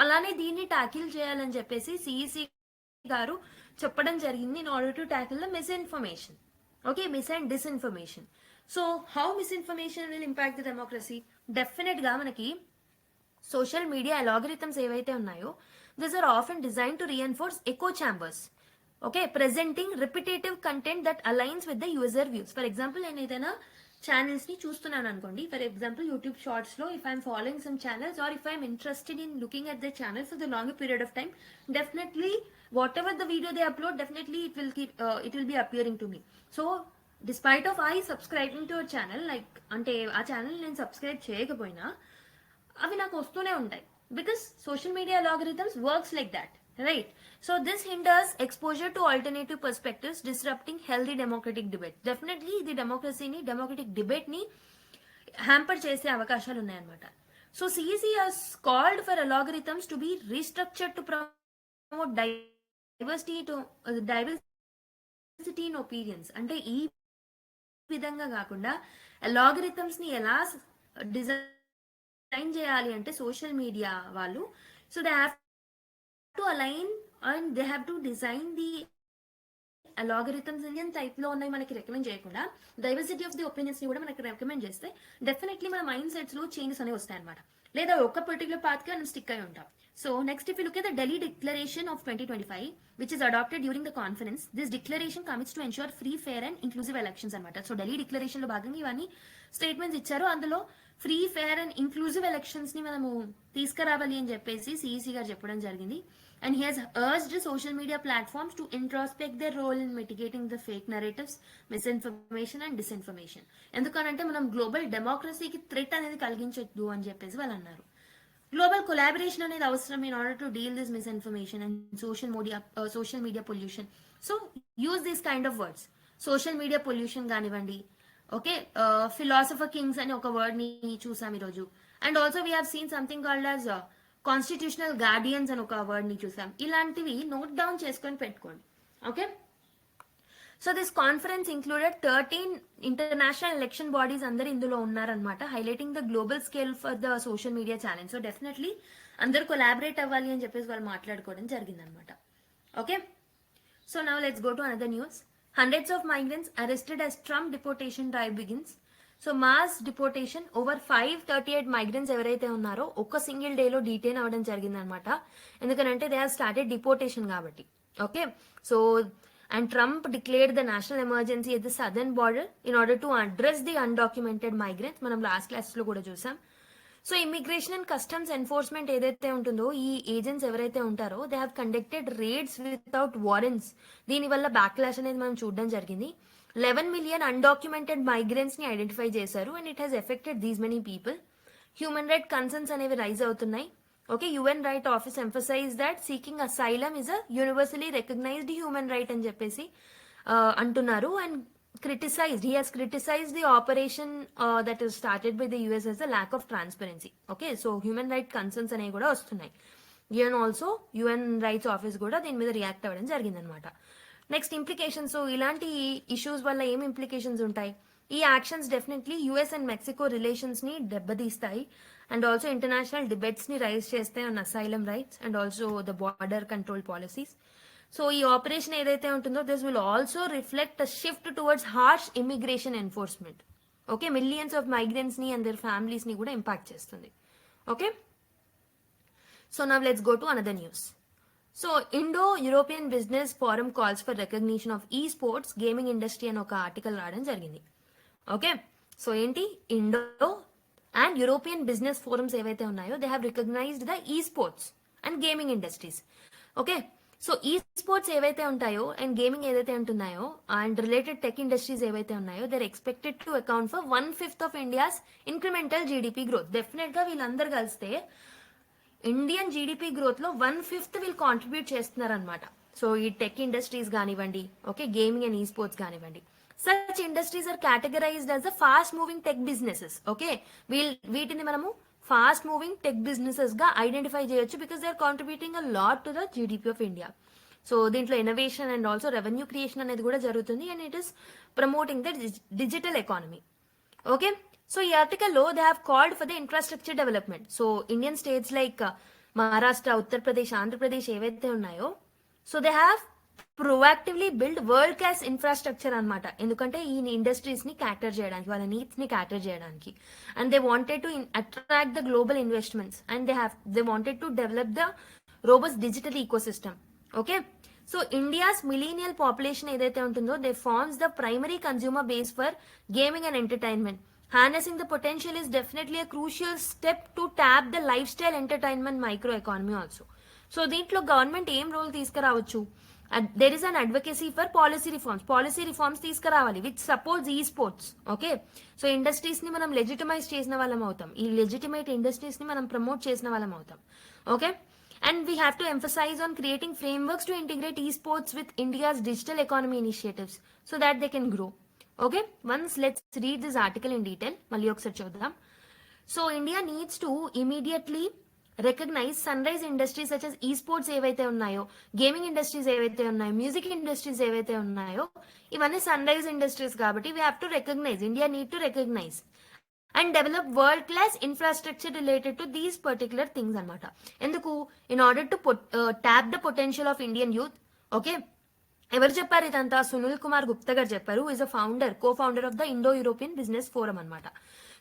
అలానే దీన్ని ట్యాకిల్ చేయాలని చెప్పేసి సిఈసి గారు చెప్పడం జరిగింది in order to tackle the misinformation. Okay, mis and disinformation. So how misinformation will impact the democracy? Definite గా మనకి సోషల్ మీడియా అలాగరిథమ్స్ ఏవైతే ఉన్నాయో, these are often design to reinforce echo chambers. Okay, presenting repetitive content that aligns with the user views. For example, నేను ఏదైనా channels ని చూస్తున్నాను అనుకోండి, for example YouTube shorts లో if I'm following some channels or if I'm interested in looking at the channel for the long period of time, definitely whatever the video they upload, definitely it will be appearing to me. So despite of I subscribing to our channel, like అంటే ఆ channel నేను subscribe చేయకపోయినా అవి నాకు వస్తూనే ఉంటాయి, because social media అలాగరిథమ్స్ works like that, right? So this hinders exposure to alternative perspectives, disrupting healthy democratic debate. Definitely the democratic debate ni hamper chese avakashalu unnayannamata. So CEC has called for algorithms to be restructured to promote diversity in opinions. అంటే ఈ విధంగా కాకుండా algorithms ని ఎలా design చేయాలి అంటే social media వాళ్ళు, so they have to align and they have to design the algorithms Indian type లో ఉన్నాయి మనకి రికమెండ్ చేయకుండా డైవర్సిటీ ఆఫ్ ది ఒపీనియన్స్ ని కూడా మనకి రికమెండ్ చేస్తే డెఫినెట్లీ మన మైండ్ సెట్స్ లో చేంజెస్ అనేవి వస్తాయి అనమాట, లేదా ఒక పర్టికులర్ పాత్ కి మనం స్టిక్ అయి ఉంటాం. So next, if you look at the Delhi declaration of 2025 which is adopted during the conference, this declaration commits to ensure free, fair and inclusive elections అనమాట. సో ఢిల్లీ డిక్లరేషన్ లో భాగంగా ఇవన్నీ స్టేట్మెంట్స్ ఇచ్చారు, అందులో free, fair and inclusive elections ని మనము తీసుకురావాలి అని చెప్పేసి సిఈసి గారు చెప్పడం జరిగింది. And he has urged social media platforms to introspect their role in mitigating the fake narratives, misinformation and disinformation. ఎందుకనంటే మనం గ్లోబల్ డెమోక్రసీకి థ్రెట్ అనేది కలిగించొద్దు అని చెప్పేసి వాళ్ళు అన్నారు. గ్లోబల్ కొలాబరేషన్ అనేది అవసరం in order to deal this misinformation and social media pollution. So use these kind of words. Social media pollution కానివ్వండి, ఓకే, ఫిలాసఫర్ కింగ్స్ అని ఒక వర్డ్ ని చూసాం ఈరోజు. And also we have seen something called as constitutional guardians అని ఒక word ని చూసాం. ఇలాంటివి నోట్ డౌన్ చేసుకొని పెట్టుకోండి. Okay, so this conference included 13 international election bodies అందరు ఇందులో ఉన్నారనమాట, highlighting the global scale for the social media challenge. So definitely అందరు కొలాబరేట్ అవ్వాలి అని చెప్పేసి వాళ్ళు మాట్లాడుకోవడం జరిగిందనమాట. Okay, so now let's go to another news. Hundreds of migrants arrested as Trump deportation drive begins. So mass deportation over 538 migrants ఎవరైతే ఉన్నారో ఒక్క సింగిల్ డేలో డీటైన్ అవ్వడం జరిగిందనమాట. ఎందుకంటే దే హావ్ స్టార్టెడ్ డిపోర్టేషన్ కాబట్టి. Okay, so and Trump declared the national emergency at the southern border in order to address the undocumented migrants. మనం last class లో కూడా చూసాం. So immigration and customs enforcement ఏదైతే ఉంటుందో, ఈ ఏజెంట్స్ ఎవరైతే ఉంటారో they have conducted raids without warrants. దీనివల్ల బ్యాక్లాష్ అనేది మనం చూడడం జరిగింది. 11 million అన్డాక్యుమెంటెడ్ మైగ్రెంట్స్ ని ఐడెంటిఫై చేశారు and it has affected these many people. Human right concerns అనేవి రైజ్ అవుతున్నాయి. Okay, UN right office emphasize that seeking asylum is a universally recognized human right అని చెప్పేసి అంటున్నారు. And criticized, he has criticized the operation that is started by the US as a lack of transparency. Okay, so human right concerns అనేవి కూడా వస్తున్నాయి. UN also, UN rights office కూడా దీని మీద react అవ్వడం జరిగిందనమాట. నెక్స్ట్ ఇంప్లికేషన్స్, ఇలాంటి issues వల్ల ఏం ఇంప్లికేషన్స్ ఉంటాయి? ఈ actions definitely US and Mexico relations ని దెబ్బతీస్తాయి అండ్ ఆల్సో ఇంటర్నేషనల్ డిబేట్స్ ని రైజ్ చేస్తాయి on asylum rights and also the border control policies. So ఈ ఆపరేషన్ ఏదైతే ఉంటుందో this will also reflect a shift towards harsh immigration enforcement. Okay, millions of migrants ని and there families ని కూడా impact చేస్తుంది. Okay, so now let's go to another news. So Indo European business forum calls for recognition of e sports gaming industry అని ఒక article రావడం జరిగింది. Okay, so ఏంటి, Indo and European business forums ఏవైతే ఉన్నాయో they have recognized the e sports and gaming industries. Okay, so e sports ఏవైతే ఉంటాయో and gaming ఏదైతే ఉంటున్నాయో అండ్ రిలేటెడ్ టెక్ ఇండస్ట్రీస్ ఏవైతే ఉన్నాయో they are expected to account for 1/5 of India's incremental GDP growth. Definite గా వీళ్ళందరూ కలిస్తే Indian GDP growth లో 1/5 వీళ్ళు కాంట్రిబ్యూట్ చేస్తున్నారు అనమాట. సో ఈ టెక్ ఇండస్ట్రీస్ కానివ్వండి, ఓకే, గేమింగ్ అండ్ ఈ స్పోర్ట్స్ కానివ్వండి, such industries are categorized as the fast moving tech businesses. Okay, వీటిని మనము ఫాస్ట్ మూవింగ్ టెక్ బిజినెసెస్ గా ఐడెంటిఫై చేయొచ్చు because they are contributing a lot to the GDP of India. So దీంట్లో innovation and also revenue creation అనేది కూడా జరుగుతుంది and it is promoting the digital economy. Okay, so ఈ ఆర్టికల్లో they have called for the infrastructure development. So Indian states like Maharashtra, Uttar Pradesh, Andhra Pradesh ఏవైతే ఉన్నాయో, so they have proactively build world class infrastructure అనమాట. ఎందుకంటే ఈ ఇండస్ట్రీస్ ని క్యాటర్ చేయడానికి, వాళ్ళ నీడ్స్ ని క్యాటర్ చేయడానికి, and they wanted to attract the global investments and they wanted to develop the robust digital ecosystem. Okay, so India's millennial population ఏదైతే ఉంటుందో they forms the primary consumer base for gaming and entertainment. Harnessing the potential is definitely a crucial step to tap the lifestyle entertainment micro economy also. So దీంట్లో government ఏం role తీసుకురావచ్చు? There is an advocacy for policy reforms తీసుకురావాలి which supports e-sports. Okay, so industries ని మనం legitimise చేసిన వాళ్ళం అవుతాం, ఈ లెజిటిమేట్ ఇండస్ట్రీస్ ని మనం ప్రమోట్ చేసిన వాళ్ళం అవుతాం. Okay, and we have to emphasize on creating frameworks to integrate e-sports with India's digital economy initiatives so that they can grow. Okay, once let's read this article in detail. మళ్ళీ ఒకసారి చూద్దాం. So India needs to immediately recognize sunrise industries such as e-sports ఏవైతే ఉన్నాయో, gaming industries ఏవైతే ఉన్నాయో, music industries ఏవైతే ఉన్నాయో, ఇవన్నీ సన్ రైజ్ ఇండస్ట్రీస్ కాబట్టి we have to recognize, India need to recognize and develop world class infrastructure related to these particular things అనమాట. ఎందుకు? In order to tap the potential of Indian youth. Okay, ఎవరు చెప్పారు ఇదంతా? సునీల్ కుమార్ గుప్తా గారు చెప్పారు. Is a co-founder of the Indo-European Business Forum అనమాట.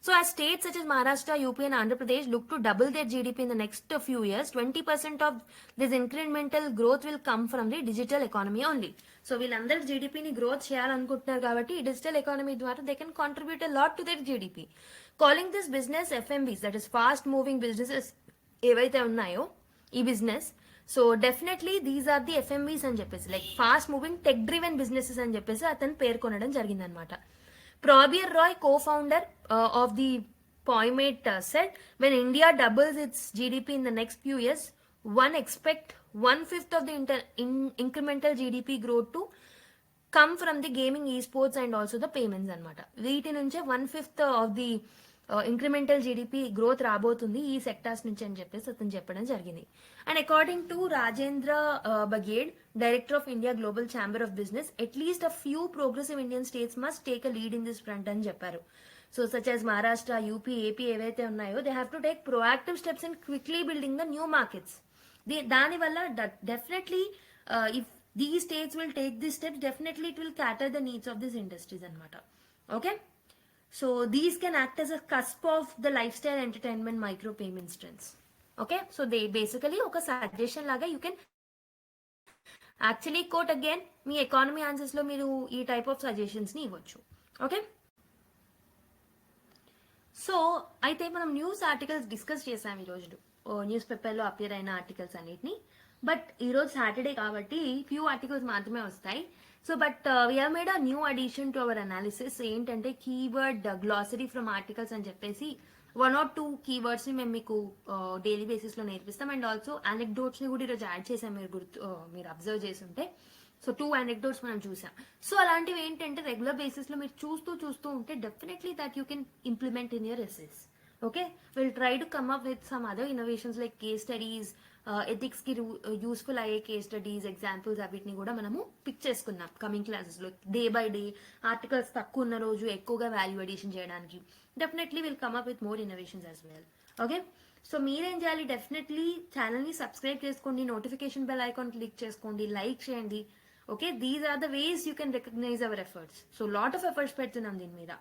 So as states such as Maharashtra, UP and Andhra Pradesh look to double their GDP in the next few years, 20% of this incremental growth will come from the digital economy only. So వీళ్ళందరూ జీడిపిని growth చేయాలనుకుంటున్నారు కాబట్టి ఈ digital economy ద్వారా they can contribute a lot to their GDP. Calling this business FMBs, that is fast moving businesses ఏవైతే ఉన్నాయో ఈ business. So definitely these are the FMBs అని చెప్పేసి, like fast moving tech driven businesses అని చెప్పేసి అతను పేర్కొనడం జరిగిందనమాట. Prabir Roy, co-founder of the Poimate, said, when India doubles its GDP in the next few years, one expect 1/5 of the incremental GDP growth to come from the gaming, esports and also the payments అనమాట. వీటి నుంచే 1/5 of the incremental GDP growth రాబోతుంది ఈ sectors నుంచి అని చెప్పేసి అతను చెప్పడం జరిగింది. And according to Rajendra Bagade, director of India global chamber of business, at least a few progressive Indian states must take a lead in this front అని చెప్పారు. So such as Maharashtra, UP, AP ఏవైతే ఉన్నాయో they have to take proactive steps in quickly building the new markets. దానివల్ల definitely if these states will take this steps, definitely it will cater the needs of this industries అనమాట. Okay, so these can act as a cusp of the lifestyle entertainment micro payments trends. Okay, so they basically oka suggestion laga you can actually quote again me economy answers లో మీరు ఈ type of suggestions ని ఇవ్వచ్చు. Okay, so అయితే మనం news articles discuss చేసాం ఈ రోజు, న్యూస్ పేపర్లో అపియర్ అయిన ఆర్టికల్స్ అన్నిటిని. బట్ ఈరోజు సాటర్డే కాబట్టి ఫ్యూ ఆర్టికల్స్ మాత్రమే వస్తాయి. So but we have made a new addition to our analysis. ఏంటంటే కీవర్డ్ గ్లాసరీ ఫ్రమ్ ఆర్టికల్స్ అని చెప్పేసి 1 or 2 కీవర్డ్స్ ని మేము మీకు డైలీ బేసిస్ లో నేర్పిస్తాం. అండ్ ఆల్సో అనెక్డోట్స్ ని కూడా ఈరోజు యాడ్ చేసాం, మీరు అబ్జర్వ్ చేసి ఉంటే. సో 2 అనెక్డోట్స్ మనం చూసాం. సో అలాంటివి ఏంటంటే రెగ్యులర్ బేసిస్ లో మీరు చూస్తూ ఉంటే definitely that you can implement in your essays. Okay, will try to come up with some other innovations like case studies, ethics కి యూస్ఫుల్ అయ్యే కేస్ స్టడీస్, ఎగ్జాంపుల్స్ అవిటిని కూడా మనము పిక్ చేసుకున్నాం కమింగ్ క్లాసెస్ లో. డే బై డే ఆర్టికల్స్ తక్కువ ఉన్న రోజు ఎక్కువగా వాల్యూ అడిషన్ చేయడానికి definitely will come up with more innovations as well. Okay, so మీరేం చేయాలి? డెఫినెట్లీ ఛానల్ ని సబ్స్క్రైబ్ చేసుకోండి, నోటిఫికేషన్ బెల్ ఐకాన్ క్లిక్ చేసుకోండి, లైక్ చేయండి. Okay, these are the ways you can recognize our efforts. So lot of efforts పెడుతున్నాం దీని మీద.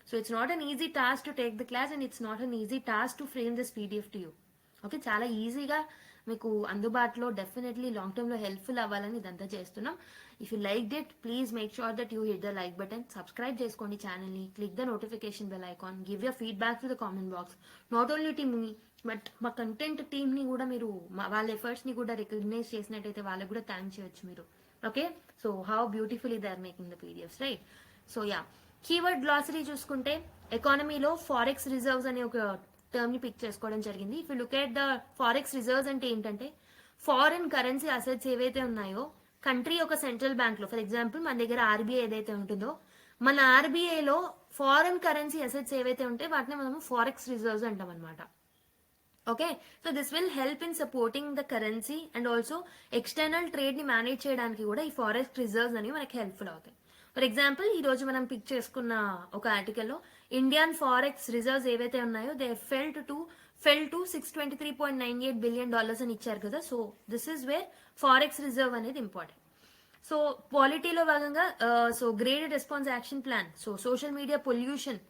So it's not an easy task to take the class and it's not an easy task to frame this PDF to you. Okay, చాలా ఈజీగా మీకు అందుబాటులో definitely long term లో helpful అవ్వాలని ఇదంతా చేస్తున్నాం. If you like it, please make sure that you hit the like button, subscribe చేసుకోండి channel ని, click the notification bell icon, give your feedback to the comment box. Not only team me but మా content team ని కూడా మీరు వాళ్ళ efforts ని కూడా recognise చేసినట్టయితే వాళ్ళకి కూడా థ్యాంక్ చేయొచ్చు మీరు. Okay, so how beautifully they are making the PDFs, right? So yeah, keyword glossary చూసుకుంటే ఎకానమీలో ఫారెక్స్ రిజర్వ్స్ అనే ఒక టర్మ్ ని పిక్ చేసుకోవడం జరిగింది. If you look at the forex reserves అంటే ఏంటంటే ఫారెన్ కరెన్సీ అసెట్స్ ఏవైతే ఉన్నాయో కంట్రీ ఒక సెంట్రల్ బ్యాంక్ లో, ఫర్ ఎగ్జాంపుల్ మన దగ్గర ఆర్బీఐ ఏదైతే ఉంటుందో, మన ఆర్బీఐలో ఫారెన్ కరెన్సీ అసెట్స్ ఏవైతే ఉంటాయో వాటిని మనము ఫారెక్స్ రిజర్వ్స్ అంటాం అనమాట. Okay, so this will help in supporting the currency and also external trade ని మేనేజ్ చేయడానికి కూడా ఈ ఫారెక్స్ రిజర్వ్స్ అనేవి మనకి హెల్ప్ఫుల్ అవుతాయి. ఫర్ ఎగ్జాంపుల్ ఈ రోజు మనం పిక్ చేసుకున్న ఒక ఆర్టికల్లో ఇండియన్ ఫారెక్స్ రిజర్వ్స్ ఏవైతే ఉన్నాయో దే ఫెల్ టు $623.98 billion అని ఇచ్చారు కదా. So this is where forex reserve అనేది ఇంపార్టెంట్. సో పాలిటీలో భాగంగా so graded response action plan, so social media pollution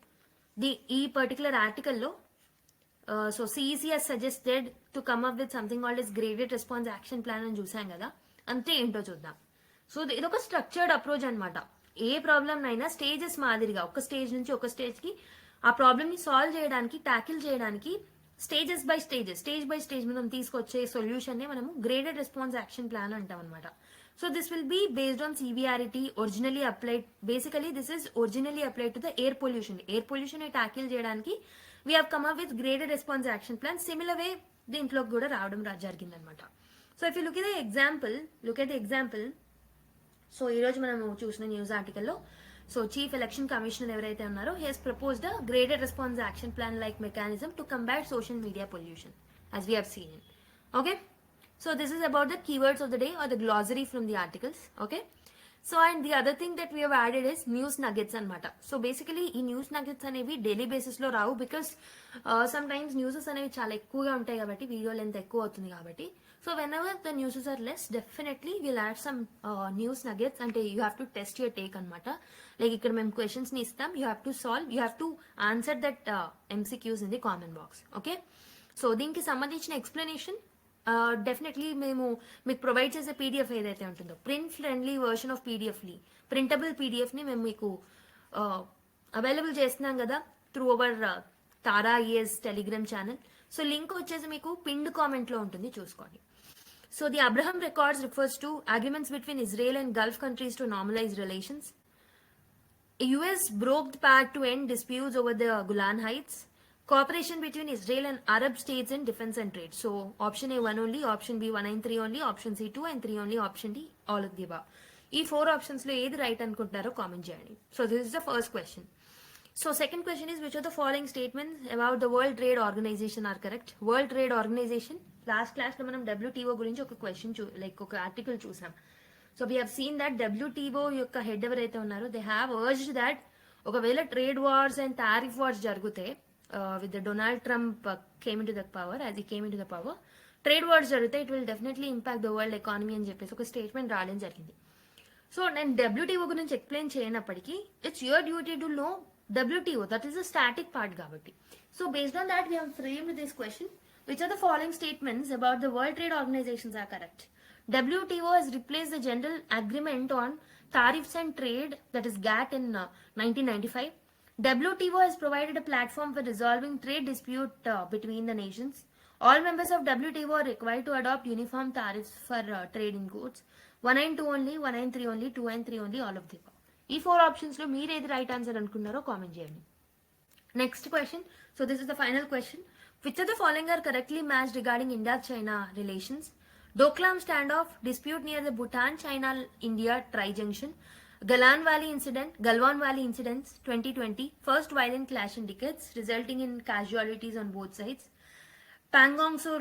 ఈ పర్టికులర్ ఆర్టికల్లో so CEC has suggested to come up with something called is graded response action plan అని చూసాం కదా. అంతే ఏంటో చూద్దాం. సో ఇది ఒక స్ట్రక్చర్డ్ అప్రోచ్ అనమాట. ఏ ప్రాబ్లమ్ అయినా స్టేజెస్ మాదిరిగా ఒక స్టేజ్ నుంచి ఒక స్టేజ్ కి ఆ ప్రాబ్లమ్ ని సాల్వ్ చేయడానికి, ట్యాకిల్ చేయడానికి స్టేజ్ బై స్టేజ్ మనం తీసుకొచ్చే సొల్యూషన్ నే మనము గ్రేడెడ్ రెస్పాన్స్ యాక్షన్ ప్లాన్ అంటాం అనమాట. So this will be based on severity, originally applied. Basically this is originally applied to the air pollution. Air pollution ని ట్యాకిల్ చేయడానికి we have come up with graded response action plan. Similar way దీంట్లో కూడా రావడం జరిగిందనమాట. So if you look at the example, so ఈ రోజు మనం చూసిన న్యూస్ ఆర్టికల్లో సో చీఫ్ ఎలక్షన్ కమిషనర్ ఎవరైతే ఉన్నారో he has proposed a graded response action plan like mechanism to combat social media pollution as we have seen it. Okay, so this is about the keywords of the day or the glossary from the articles. Okay, so and the other thing that we have added is news nuggets anamata. So basically ఈ news nuggets అనేవి daily basis లో రావు, because some times newses అనేవి చాలా ఎక్కువగా ఉంటాయి కాబట్టి, video length ఎక్కువ అవుతుంది కాబట్టి. So whenever the newses are less, definitely will add some news nuggets. అంటే you have to test your take అనమాట. లైక్ ఇక్కడ మేము క్వశ్చన్స్ ని ఇస్తాం, you have to answer that MCQs in the comment box. Okay, so దీనికి సంబంధించిన explanation definitely మేము మీకు ప్రొవైడ్ చేసే పీడిఎఫ్ ఏదైతే ఉంటుందో, print friendly version of printable PDF ని మేము మీకు అవైలబుల్ చేస్తున్నాం కదా through our Tara ES Telegram channel. So link వచ్చేసి మీకు పిన్డ్ కామెంట్ లో ఉంటుంది, చూసుకోండి. So the Abraham records refers to agreements between Israel and Gulf countries to normalize relations. US broke the pact to end disputes over the Golan Heights. Cooperation between Israel and Arab states in defense and trade. So option A 1 only, option B 1 and 3 only, option C 2 and 3 only, option D all of the above. ఈ 4 options లో ఏది right అనుకుంటున్నారో comment చేయండి. So this is the first question. So second question is which of the following statements about the world trade organization are correct. World trade organization last class లో మనం WTO గురించి ఒక question like ఒక article చూసాం. So we have seen that WTO యొక్క head ఎవరైతే ఉన్నారో they have urged that ఒకవేళ trade wars and tariff wars జరిగితే with the Donald Trump came in to the power, as he came in to the power, trade wars జరిగితే it will definitely impact the world economy అని చెప్పేసి ఒక statement రావడం జరిగింది. So నేను WTO గురించి explain చేయనప్పటికీ it's your duty to know WTO, that is a static part కాబట్టి. So based on that we have framed this question, which are the following statements about the world trade organizations are correct. WTO has replaced the General Agreement on Tariffs and Trade, that is GATT, in 1995. WTO has provided a platform for resolving trade dispute between the nations. All members of WTO are required to adopt uniform tariffs for trade in goods. 1 and 2 only, 1 and 3 only, 2 and 3 only, all of the above. ఈ 4 options లో మీరు ఏది right answer అనుకున్నారో comment చేయండి. Next question. So this is the final question. Which of the following are correctly matched regarding India-China relations? Doklam standoff, dispute near the Bhutan-China-India tri-junction, Galwan Valley incidents 2020, first violent clash in decades, resulting in casualties on both sides. Pangong Sor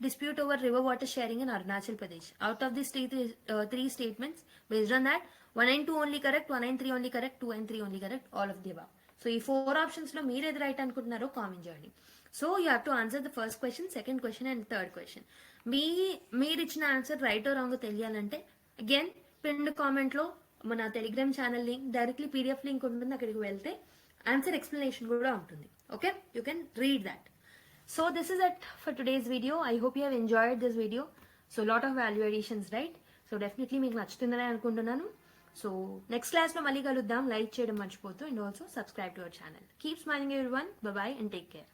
dispute over river water sharing in Arunachal Pradesh. Out of these three statements, based on that, 1 and 2 only correct, 1 and 3 only correct, 2 and 3 only correct, all of the above. So ఈ 4 options లో మీరు ఏది right అనుకుంటున్నారో comment చేయండి. So you have to answer the first question, second question and third question. మీరు ఇచ్చిన answer right or wrong తెలియాలంటే again pinned comment లో మన Telegram channel link, directly PDF link ఉంటుంది, అక్కడికి వెళ్తే ఆన్సర్ ఎక్స్ప్లెనేషన్ కూడా ఉంటుంది. Okay, you can read that. So this is it for today's video. I hope you have enjoyed this video. So lot of value additions, right? So definitely మీకు నచ్చుతుందని అనుకుంటున్నాను. So next class లో మళ్ళీ కలుద్దాం. Like చేయడం మర్చిపోతూ, and also subscribe to our channel. Keep smiling everyone. By by and take care.